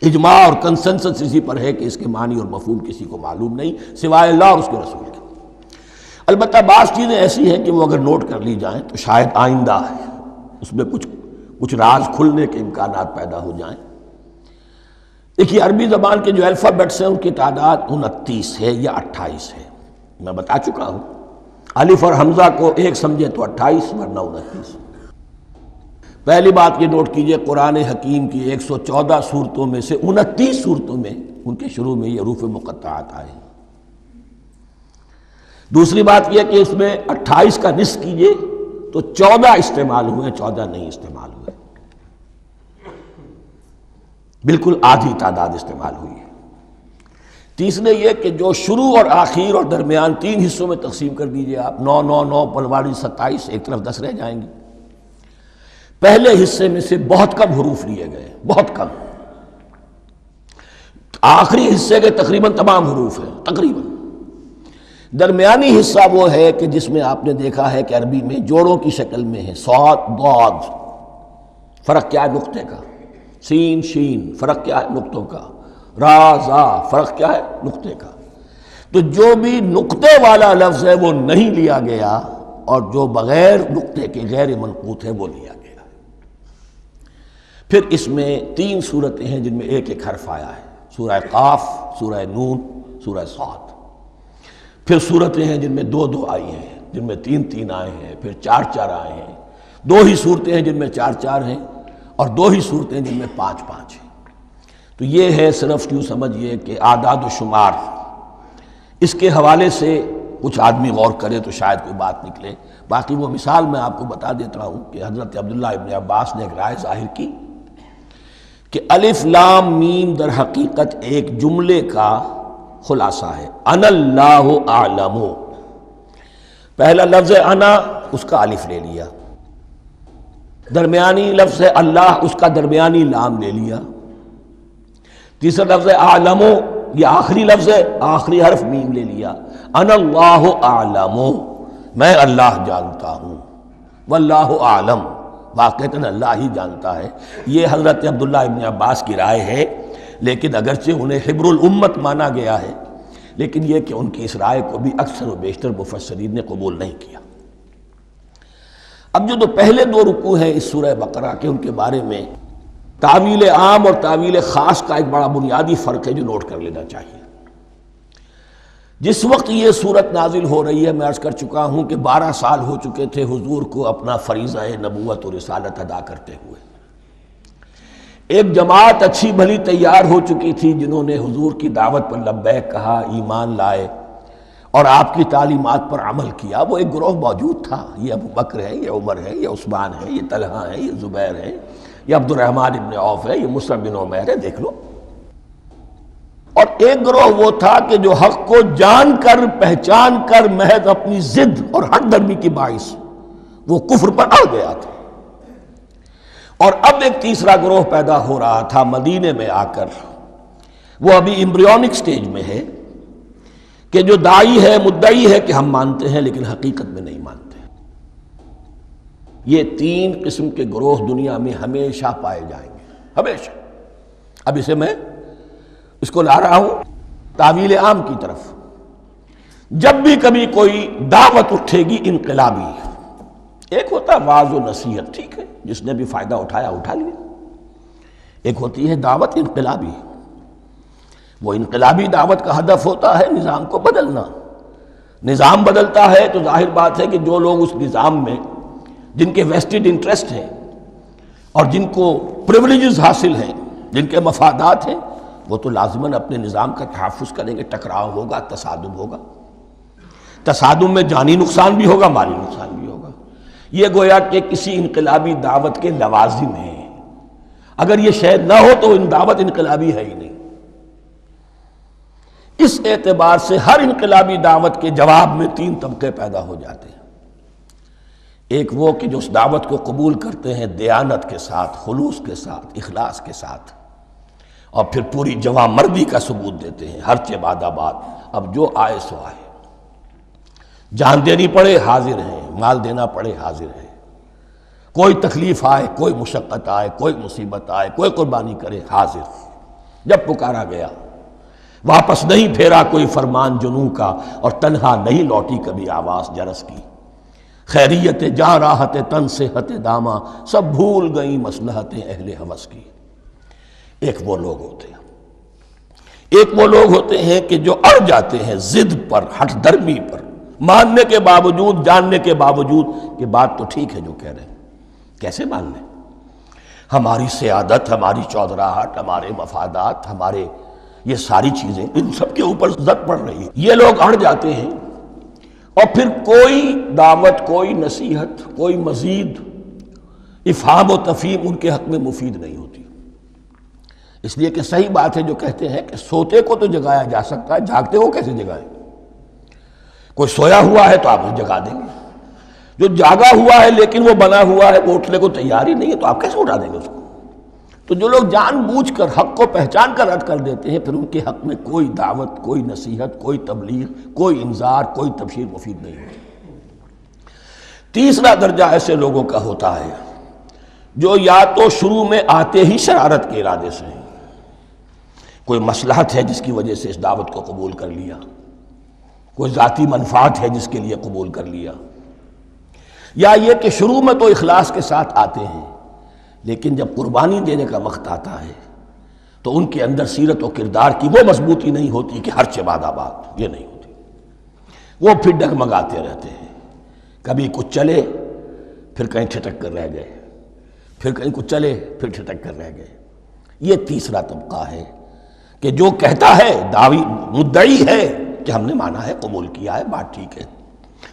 اجماع اور کنسنسس اسی پر ہے کہ اس کے معنی اور مفہوم کسی کو معلوم نہیں سوائے اللہ اور اس کے رسول کے۔ البتہ بعض چیزیں ایسی ہیں کہ وہ اگر نوٹ کر لی جائیں تو شاید آئندہ ہے اس میں کچھ راز کھلنے کے امکانات پیدا ہو جائیں۔ دیکھیے عربی زبان کے جو الفابیٹس ہیں ان کی تعداد 29 ہے یا 28 ہے، میں بتا چکا ہوں۔ الف اور حمزہ کو ایک سمجھے تو 28 ورنہ 29۔ پہلی بات یہ نوٹ کیجئے، قرآن حکیم کی 114 صورتوں میں سے 29 صورتوں میں ان کے شروع میں یہ حروف مقطعات آئے ہیں۔ دوسری بات یہ کہ اس میں 28 کا نصف کیجئے تو 14 استعمال ہوئے، 14 نہیں استعمال ہوئے، بالکل آدھی تعداد استعمال ہوئی ہے۔ تیسرے یہ کہ جو شروع اور آخر اور درمیان 3 حصوں میں تقسیم کر دیجئے آپ، 9 9 9 پلواڑی 27، ایک طرف 10 رہ جائیں گی۔ پہلے حصے میں سے بہت کم حروف لیے گئے، بہت کم، آخری حصے کے تقریباً تمام حروف ہیں تقریباً۔ درمیانی حصہ وہ ہے کہ جس میں آپ نے دیکھا ہے کہ عربی میں جوڑوں کی شکل میں ہے، صاد ضاد، فرق کیا ہے نقطے کا، سین شین فرق کیا ہے نقطوں کا، را زا فرق کیا ہے نقطے کا۔ تو جو بھی نقطے والا لفظ ہے وہ نہیں لیا گیا، اور جو بغیر نقطے کے غیر منقوط ہے وہ لیا گیا۔ پھر اس میں 3 صورتیں ہیں جن میں ایک ایک حرف آیا ہے، سورہ قاف، سورہ نون، سورہ صاد۔ پھر صورتیں ہیں جن میں 2 2 آئی ہیں، جن میں 3 3 آئے ہیں، پھر 4 4 آئے ہیں، 2 ہی صورتیں ہیں جن میں 4 4 ہیں، اور 2 ہی صورتیں جن میں 5 5 ہیں۔ تو یہ ہے صرف یوں سمجھیے کہ اعداد و شمار۔ اس کے حوالے سے کچھ آدمی غور کرے تو شاید کوئی بات نکلے۔ باقی وہ مثال میں آپ کو بتا دیتا ہوں کہ حضرت عبداللہ ابن عباس نے ایک رائے ظاہر کی کہ الف لام میم در حقیقت ایک جملے کا خلاصہ ہے، انا اللہ اعلم۔ پہلا لفظ انا، اس کا الف لے لیا، درمیانی لفظ اللہ، اس کا درمیانی لام لے لیا، تیسرا لفظ اعلم، یہ آخری لفظ ہے، آخری حرف میم لے لیا، انا اللہ اعلم، میں اللہ جانتا ہوں، واللہ اعلم، واقعتاً اللہ ہی جانتا ہے۔ یہ حضرت عبداللہ ابن عباس کی رائے ہے، لیکن اگرچہ انہیں حبر الامت مانا گیا ہے، لیکن یہ کہ ان کی اس رائے کو بھی اکثر و بیشتر مفسرین نے قبول نہیں کیا۔ اب جو پہلے 2 رکوع ہیں اس سورہ بقرہ کے، ان کے بارے میں تعویل عام اور تعویل خاص کا ایک بڑا بنیادی فرق ہے جو نوٹ کر لینا چاہیے۔ جس وقت یہ صورت نازل ہو رہی ہے، میں عرض کر چکا ہوں کہ 12 سال ہو چکے تھے حضور کو اپنا فریضہ نبوت و رسالت ادا کرتے ہوئے۔ ایک جماعت اچھی بھلی تیار ہو چکی تھی جنہوں نے حضور کی دعوت پر لبیک کہا، ایمان لائے اور آپ کی تعلیمات پر عمل کیا، وہ ایک گروہ موجود تھا۔ یہ ابو بکر ہے، یہ عمر ہے، یہ عثمان ہے، یہ طلحہ ہے، یہ زبیر ہے، یہ عبد الرحمن ابن عوف ہے، یہ مصعب بن عمیر ہے، دیکھ لو۔ اور ایک گروہ وہ تھا کہ جو حق کو جان کر پہچان کر محض اپنی ضد اور ہٹ درمی کی باعث وہ کفر پر اڑ گیا تھا۔ اور اب ایک تیسرا گروہ پیدا ہو رہا تھا مدینے میں آ کر، وہ ابھی ایمبریونک سٹیج میں ہے، کہ جو داعی ہے، مدعی ہے کہ ہم مانتے ہیں لیکن حقیقت میں نہیں مانتے۔ یہ تین قسم کے گروہ دنیا میں ہمیشہ پائے جائیں گے، ہمیشہ۔ اب اسے میں اس کو لا رہا ہوں تعویل عام کی طرف۔ جب بھی کبھی کوئی دعوت اٹھے گی انقلابی، ایک ہوتا ہے واعظ و نصیحت، ٹھیک ہے، جس نے بھی فائدہ اٹھایا اٹھا لیا۔ ایک ہوتی ہے دعوت انقلابی، وہ انقلابی دعوت کا ہدف ہوتا ہے نظام کو بدلنا۔ نظام بدلتا ہے تو ظاہر بات ہے کہ جو لوگ اس نظام میں جن کے ویسٹڈ انٹرسٹ ہیں اور جن کو پریولیجز حاصل ہیں، جن کے مفادات ہیں، وہ تو لازماً اپنے نظام کا تحفظ کریں گے۔ ٹکراؤ ہوگا، تصادم ہوگا، تصادم میں جانی نقصان بھی ہوگا، مالی نقصان بھی ہوگا۔ یہ گویا کہ کسی انقلابی دعوت کے لوازم ہیں۔ اگر یہ شے نہ ہو تو دعوت انقلابی ہے ہی نہیں۔ اس اعتبار سے ہر انقلابی دعوت کے جواب میں تین طبقے پیدا ہو جاتے ہیں۔ ایک وہ کہ جو اس دعوت کو قبول کرتے ہیں دیانت کے ساتھ، خلوص کے ساتھ، اخلاص کے ساتھ، اور پھر پوری جواں مردی کا ثبوت دیتے ہیں، ہر چہ بعد آباد، اب جو آئے سو آئے، جان دینی پڑے حاضر ہیں، مال دینا پڑے حاضر ہیں، کوئی تکلیف آئے، کوئی مشقت آئے، کوئی مصیبت آئے، کوئی قربانی کرے، حاضر۔ جب پکارا گیا واپس نہیں پھیرا کوئی فرمان جنوں کا، اور تنہا نہیں لوٹی کبھی آواز جرس کی۔ خیریت جاں راحت تن صحت داماں، سب بھول گئیں مصلحتیں اہل ہوس کی۔ ایک وہ لوگ ہوتے ہیں، ایک وہ لوگ ہوتے ہیں کہ جو اڑ جاتے ہیں ضد پر، ہٹ درمی پر، ماننے کے باوجود، جاننے کے باوجود کہ بات تو ٹھیک ہے جو کہہ رہے ہیں، کیسے مان لیں؟ ہماری سیادت، ہماری چودراہٹ، ہمارے مفادات، ہمارے یہ ساری چیزیں، ان سب کے اوپر زد پڑ رہی ہے۔ یہ لوگ اڑ جاتے ہیں، اور پھر کوئی دعوت، کوئی نصیحت، کوئی مزید افہام و تفہیم ان کے حق میں مفید نہیں ہوتی۔ اس لیے کہ صحیح بات ہے جو کہتے ہیں کہ سوتے کو تو جگایا جا سکتا ہے، جاگتے کو کیسے جگائیں؟ کوئی سویا ہوا ہے تو آپ اسے جگا دیں گے، جو جاگا ہوا ہے لیکن وہ بنا ہوا ہے، وہ اٹھنے کو تیار ہی نہیں ہے، تو آپ کیسے اٹھا دیں گے اس کو؟ تو جو لوگ جان بوجھ کر حق کو پہچان کر رد کر دیتے ہیں، پھر ان کے حق میں کوئی دعوت، کوئی نصیحت، کوئی تبلیغ، کوئی انذار، کوئی تبشیر مفید نہیں ہوتی۔ تیسرا درجہ ایسے لوگوں کا ہوتا ہے جو یا تو شروع میں آتے ہی شرارت کے ارادے سے ہیں، کوئی مصلحت ہے جس کی وجہ سے اس دعوت کو قبول کر لیا، کوئی ذاتی منفعت ہے جس کے لیے قبول کر لیا، یا یہ کہ شروع میں تو اخلاص کے ساتھ آتے ہیں لیکن جب قربانی دینے کا وقت آتا ہے تو ان کے اندر سیرت و کردار کی وہ مضبوطی نہیں ہوتی کہ ہر چہ بعد آباد، یہ نہیں ہوتی، وہ پھر ڈگمگاتے رہتے ہیں۔ کبھی کچھ چلے پھر کہیں ٹھٹک کر رہ گئے، پھر کہیں کچھ چلے پھر ٹھٹک کر رہ گئے۔ یہ تیسرا طبقہ ہے کہ جو کہتا ہے، دعوی مدعی ہے کہ ہم نے مانا ہے، قبول کیا ہے، بات ٹھیک ہے،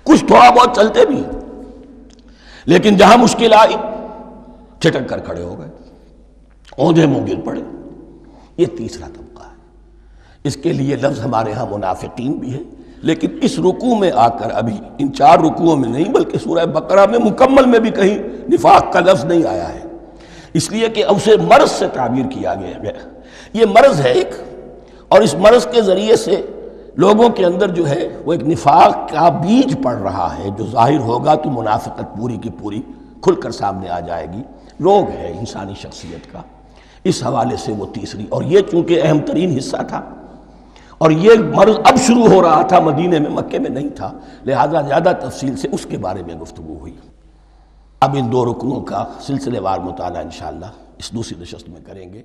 کچھ تھوڑا بہت چلتے بھی ہیں، لیکن جہاں مشکل آئی چھٹک کر کھڑے ہو گئے، اوندھے منہ گر پڑے۔ یہ تیسرا طبقہ ہے۔ اس کے لیے لفظ ہمارے ہاں منافقین بھی ہے، لیکن اس رکوع میں آ کر، ابھی ان 4 رکوعوں میں نہیں بلکہ سورہ بقرہ میں مکمل میں بھی کہیں نفاق کا لفظ نہیں آیا ہے، اس لیے کہ اسے مرض سے تعبیر کیا گیا۔ یہ مرض ہے ایک، اور اس مرض کے ذریعے سے لوگوں کے اندر جو ہے وہ ایک نفاق کا بیج پڑ رہا ہے، جو ظاہر ہوگا تو منافقت پوری کی پوری کھل کر سامنے آ جائے گی۔ روگ ہے انسانی شخصیت کا۔ اس حوالے سے وہ تیسری، اور یہ چونکہ اہم ترین حصہ تھا، اور یہ مرض اب شروع ہو رہا تھا مدینے میں، مکے میں نہیں تھا، لہذا زیادہ تفصیل سے اس کے بارے میں گفتگو ہوئی۔ اب ان 2 رکنوں کا سلسلے وار مطالعہ انشاءاللہ اس دوسری نشست میں کریں گے۔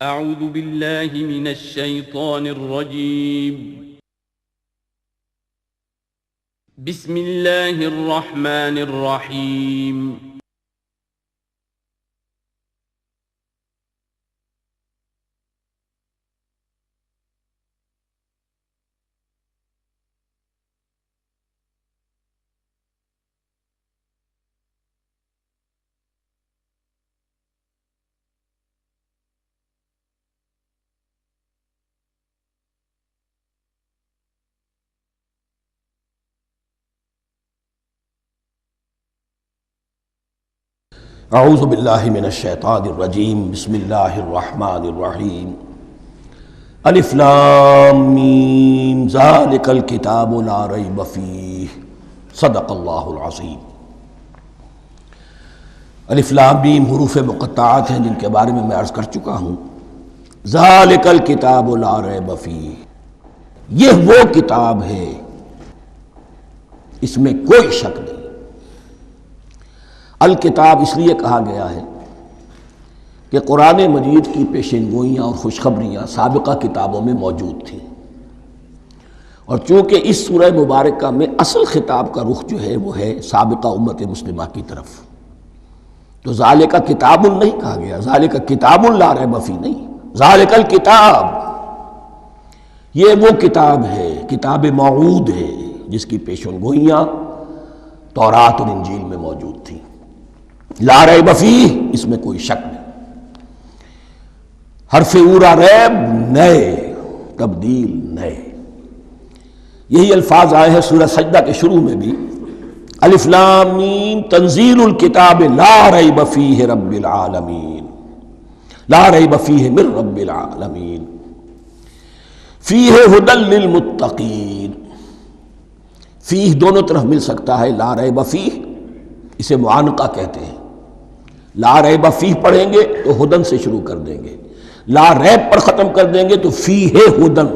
أعوذ بالله من الشيطان الرجيم. بسم الله الرحمن الرحيم. اعوذ باللہ من الشیطان الرجیم بسم اللہ الرحمن الرحیم الف لام میم ذالک الکتاب لا ریب فیہ صدق اللہ العظیم۔ الف لام میم حروف مقطعات ہیں جن کے بارے میں عرض کر چکا ہوں۔ ذالک الکتاب لا ریب فیہ، یہ وہ کتاب ہے اس میں کوئی شک نہیں۔ الکتاب اس لیے کہا گیا ہے کہ قرآن مجید کی پیشین گوئیاں اور خوشخبریاں سابقہ کتابوں میں موجود تھیں، اور چونکہ اس سورہ مبارکہ میں اصل خطاب کا رخ جو ہے وہ ہے سابقہ امت مسلمہ کی طرف، تو ذالک کتاب نہیں کہا گیا، ذالک کتاب لا ریب فیہ نہیں، ذالک الکتاب یہ وہ کتاب ہے، کتاب موعود ہے جس کی پیشین گوئیاں تورات اور انجیل میں موجود تھیں۔ لا ریب فیہ اس میں کوئی شک نہیں، حرف اورا ریب نئے، تبدیل نئے، یہی الفاظ آئے ہیں سورہ سجدہ کے شروع میں بھی، الف لام میم تنزیل الکتاب لا ریب فیہ رب العالمین، لا ریب فیہ من رب العالمین، فیہ ھدی للمتقین۔ فیہ دونوں طرف مل سکتا ہے، لا ریب فیہ اسے معانقہ کہتے ہیں، لا ریب فیہ پڑھیں گے تو ہدن سے شروع کر دیں گے، لا ریب پر ختم کر دیں گے تو فیہ ہدن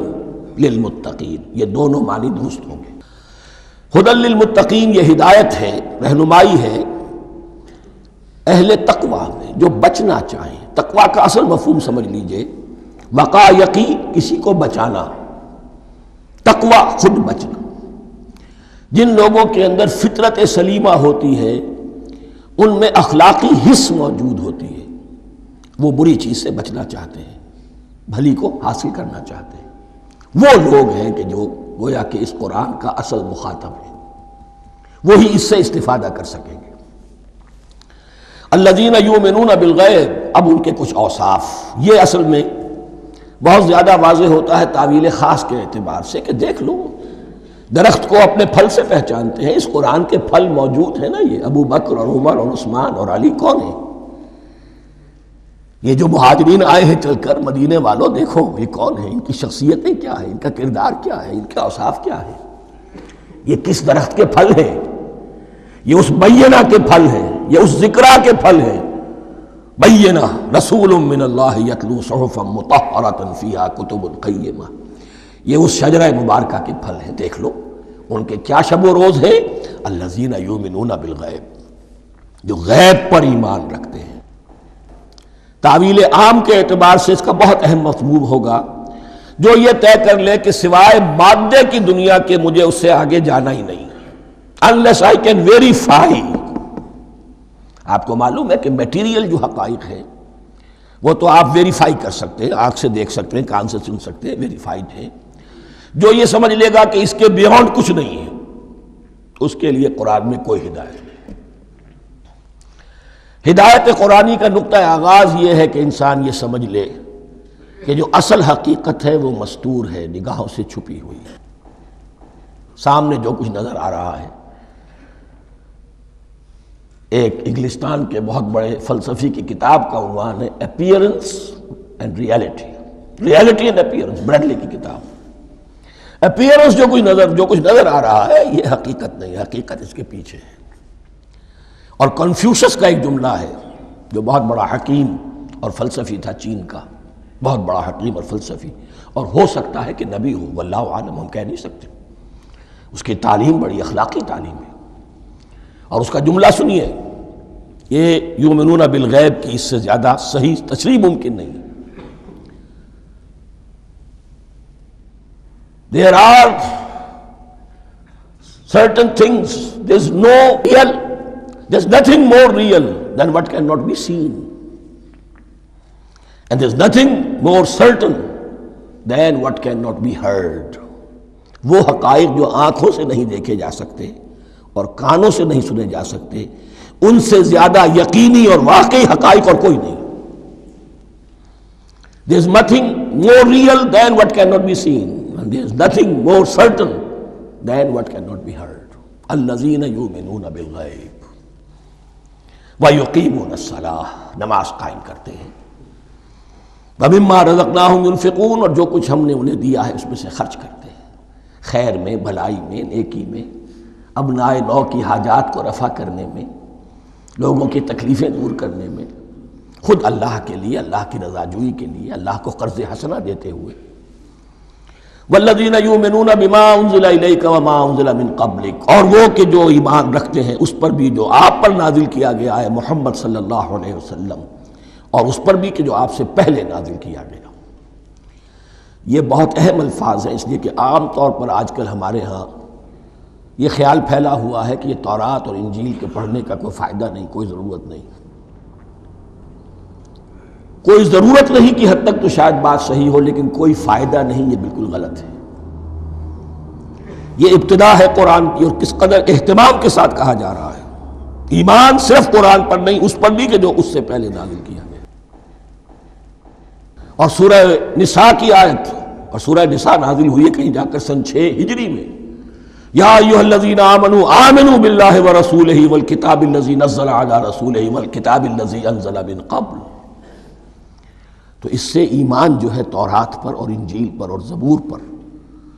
للمتقین، یہ دونوں معنی درست ہوں گے۔ ہدن للمتقین یہ ہدایت ہے، رہنمائی ہے اہل تقویٰ میں جو بچنا چاہیں۔ تقویٰ کا اصل مفہوم سمجھ لیجئے، وقا یقی کسی کو بچانا، تقویٰ خود بچنا۔ جن لوگوں کے اندر فطرت سلیمہ ہوتی ہے ان میں اخلاقی حس موجود ہوتی ہے، وہ بری چیز سے بچنا چاہتے ہیں، بھلی کو حاصل کرنا چاہتے ہیں، وہ لوگ ہیں کہ جو گویا کہ اس قرآن کا اصل مخاطب ہے، وہی اس سے استفادہ کر سکیں گے۔ الذین یؤمنون بالغیب، اب ان کے کچھ اوصاف، یہ اصل میں بہت زیادہ واضح ہوتا ہے تعویل خاص کے اعتبار سے کہ دیکھ لو درخت کو اپنے پھل سے پہچانتے ہیں، اس قرآن کے پھل موجود ہیں نا، یہ ابو بکر اور عمر اور عثمان اور علی کون ہیں؟ یہ جو مہاجرین آئے ہیں چل کر، مدینے والوں دیکھو یہ کون ہیں، ان کی شخصیتیں کیا ہیں، ان کا کردار کیا ہے، ان کے اوصاف کیا ہے، یہ کس درخت کے پھل ہیں، یہ اس بینہ کے پھل ہیں، یہ اس ذکرہ کے پھل ہیں۔ بینہ رسول من اللہ یتلو صحفا مطہرۃ فیہا کتب قیمہ، یہ اس شجرہ مبارکہ کے پھل ہیں، دیکھ لو ان کے کیا شب و روز ہے۔ الذین یؤمنون بالغیب، جو غیب پر ایمان رکھتے ہیں۔ تعویل عام کے اعتبار سے اس کا بہت اہم مفہوم ہوگا، جو یہ طے کر لے کہ سوائے مادے کی دنیا کے مجھے اس سے آگے جانا ہی نہیں، unless I can verify۔ آپ کو معلوم ہے کہ میٹیریل جو حقائق ہیں وہ تو آپ ویریفائی کر سکتے ہیں، آنکھ سے دیکھ سکتے ہیں، کان سے سن سکتے ہیں، ویریفائڈ ہے۔ جو یہ سمجھ لے گا کہ اس کے بیونڈ کچھ نہیں ہے، اس کے لیے قرآن میں کوئی ہدایت نہیں۔ ہدایت قرآنی کا نقطہ آغاز یہ ہے کہ انسان یہ سمجھ لے کہ جو اصل حقیقت ہے وہ مستور ہے، نگاہوں سے چھپی ہوئی ہے، سامنے جو کچھ نظر آ رہا ہے۔ ایک انگلستان کے بہت بڑے فلسفی کی کتاب کا عنوان ہے appearance and reality, reality and appearance, Bradley کی کتاب۔ اپیئرنس جو کچھ نظر آ رہا ہے یہ حقیقت نہیں، حقیقت اس کے پیچھے ہے۔ اور کنفیوشس کا ایک جملہ ہے جو بہت بڑا حکیم اور فلسفی تھا، چین کا بہت بڑا حکیم اور فلسفی، اور ہو سکتا ہے کہ نبی ہو، واللہ عالم، ہم کہہ نہیں سکتے۔ اس کی تعلیم بڑی اخلاقی تعلیم ہے، اور اس کا جملہ سنیے، یہ یؤمنون بالغیب کی اس سے زیادہ صحیح تشریح ممکن نہیں ہے۔ There are certain things, there's nothing more real than what cannot be seen. And there's nothing more certain than what cannot be heard. وہ حقائق جو آنکھوں سے نہیں دیکھے جا سکتے اور کانوں سے نہیں سنے جا سکتے، ان سے زیادہ یقینی اور واقعی حقائق اور کوئی نہیں. There's nothing more real than what cannot be seen, and there's nothing more certain than what cannot be heard. الذین یؤمنون بالغیب ویقیمون الصلاۃ، نماز قائم کرتے ہیں. ومما رزقناہم ينفقون، اور جو کچھ ہم نے انہیں دیا ہے اس میں سے خرچ کرتے ہیں، خیر میں، بھلائی میں، نیکی میں، ابنائے نو کی حاجات کو رفع کرنے میں، لوگوں کی تکلیفیں دور کرنے میں، خود اللہ کے لیے، اللہ کی رضا جوئی کے لیے، اللہ کو قرض حسنہ دیتے ہوئے. والذین یؤمنون بما انزل الیک وما انزل من قبلک، اور وہ کہ جو ایمان رکھتے ہیں اس پر بھی جو آپ پر نازل کیا گیا ہے محمد صلی اللہ علیہ وسلم، اور اس پر بھی کہ جو آپ سے پہلے نازل کیا گیا. یہ بہت اہم الفاظ ہیں، اس لیے کہ عام طور پر آج کل ہمارے ہاں یہ خیال پھیلا ہوا ہے کہ یہ تورات اور انجیل کے پڑھنے کا کوئی فائدہ نہیں، کوئی ضرورت نہیں. کوئی ضرورت نہیں کی حد تک تو شاید بات صحیح ہو، لیکن کوئی فائدہ نہیں، یہ بالکل غلط ہے. یہ ابتدا ہے قرآن کی، اور کس قدر اہتمام کے ساتھ کہا جا رہا ہے. ایمان صرف قرآن پر نہیں، اس پر بھی کہ جو اس سے پہلے نازل کیا گیا. اور سورہ نساء کی آیت، اور سورہ نساء نازل ہوئی ہے کہیں جا کر سن 6 ہجری میں. یا ایھا الذین آمنوا آمنوا باللہ ورسولہ والکتاب الذی نزل علی رسولہ والکتاب الذی انزل من قبل. تو اس سے ایمان جو ہے تورات پر اور انجیل پر اور زبور پر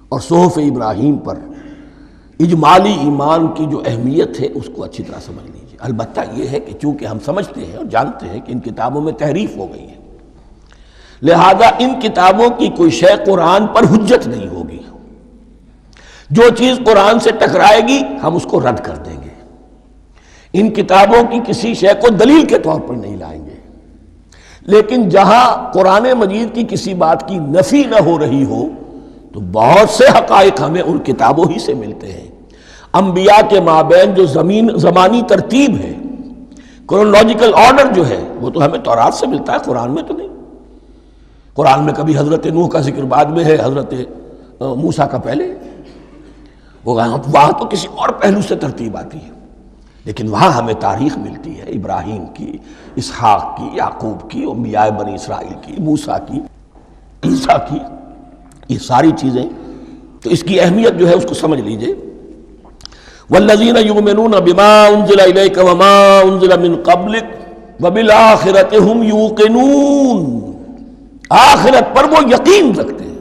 اور صحف ابراہیم پر، اجمالی ایمان کی جو اہمیت ہے اس کو اچھی طرح سمجھ لیجیے. البتہ یہ ہے کہ چونکہ ہم سمجھتے ہیں اور جانتے ہیں کہ ان کتابوں میں تحریف ہو گئی ہے، لہذا ان کتابوں کی کوئی شے قرآن پر حجت نہیں ہوگی. جو چیز قرآن سے ٹکرائے گی ہم اس کو رد کر دیں گے. ان کتابوں کی کسی شے کو دلیل کے طور پر نہیں لائیں گے. لیکن جہاں قرآن مجید کی کسی بات کی نفی نہ ہو رہی ہو تو بہت سے حقائق ہمیں ان کتابوں ہی سے ملتے ہیں. انبیاء کے مابین جو زمانی ترتیب ہے، کرونالوجیکل آرڈر جو ہے، وہ تو ہمیں تورات سے ملتا ہے، قرآن میں تو نہیں. قرآن میں کبھی حضرت نوح کا ذکر بعد میں ہے، حضرت موسیٰ کا پہلے. وہاں تو کسی اور پہلو سے ترتیب آتی ہے، لیکن وہاں ہمیں تاریخ ملتی ہے ابراہیم کی، اسحاق کی، یعقوب کی، انبیاء بنی اسرائیل کی، موسیٰ کی، عیسیٰ کی. یہ ساری چیزیں تو اس کی اہمیت جو ہے اس کو سمجھ لیجئے. والذین یؤمنون بما انزل الیک وما انزل من قبلک وبالآخرۃ ھم یوقنون، آخرت پر وہ یقین رکھتے ہیں.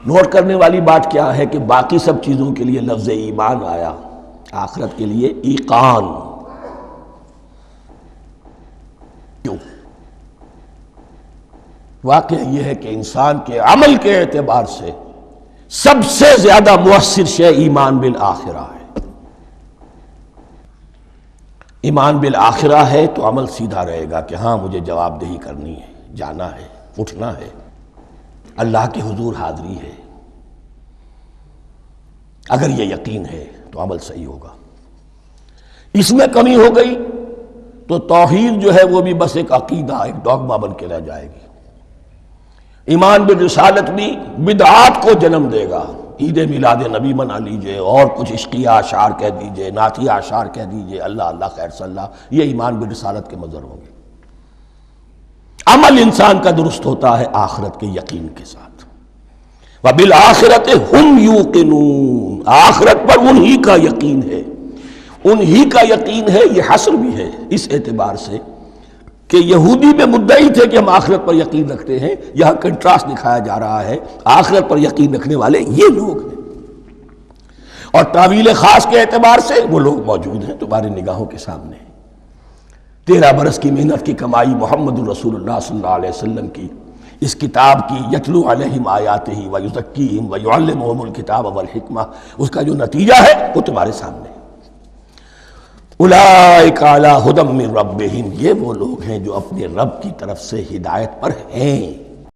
نوٹ کرنے والی بات کیا ہے کہ باقی سب چیزوں کے لیے لفظ ایمان آیا، آخرت کے لیے ایقان. کیوں؟ واقعہ یہ ہے کہ انسان کے عمل کے اعتبار سے سب سے زیادہ مؤثر شے ایمان بالآخرہ ہے. ایمان بالآخرہ ہے تو عمل سیدھا رہے گا کہ ہاں مجھے جواب دہی کرنی ہے، جانا ہے، اٹھنا ہے، اللہ کے حضور حاضری ہے. اگر یہ یقین ہے تو عمل صحیح ہوگا. اس میں کمی ہو گئی تو توحید جو ہے وہ بھی بس ایک عقیدہ، ایک ڈوگما بن کے رہ جائے گی. ایمان بالرسالت بھی بدعات کو جنم دے گا. عید میلاد نبی منا لیجئے، اور کچھ عشقیہ اشعار کہہ دیجئے، نعتیہ اشعار کہہ دیجئے، اللہ اللہ خیر صلی اللہ، یہ ایمان بالرسالت کے مظہر ہوں گے. عمل انسان کا درست ہوتا ہے آخرت کے یقین کے ساتھ. وبالآخرۃ ھم یوقنون، آخرت پر انہی کا یقین ہے، انہی کا یقین ہے. یہ حصر بھی ہے اس اعتبار سے کہ یہودی میں مدعی تھے کہ ہم آخرت پر یقین رکھتے ہیں، یہاں کنٹراسٹ دکھایا جا رہا ہے، آخرت پر یقین رکھنے والے یہ لوگ ہیں. اور تعویل خاص کے اعتبار سے وہ لوگ موجود ہیں تمہاری نگاہوں کے سامنے. 13 برس کی محنت کی کمائی محمد الرسول اللہ صلی اللہ علیہ وسلم کی، اس کتاب کی، یتلو علیہم آیاتہ ویزکیہم ویعلمہم الکتاب والحکمہ، اس کا جو نتیجہ ہے وہ تمہارے سامنے. اولئک علی ھدی من ربہم، یہ وہ لوگ ہیں جو اپنے رب کی طرف سے ہدایت پر ہیں.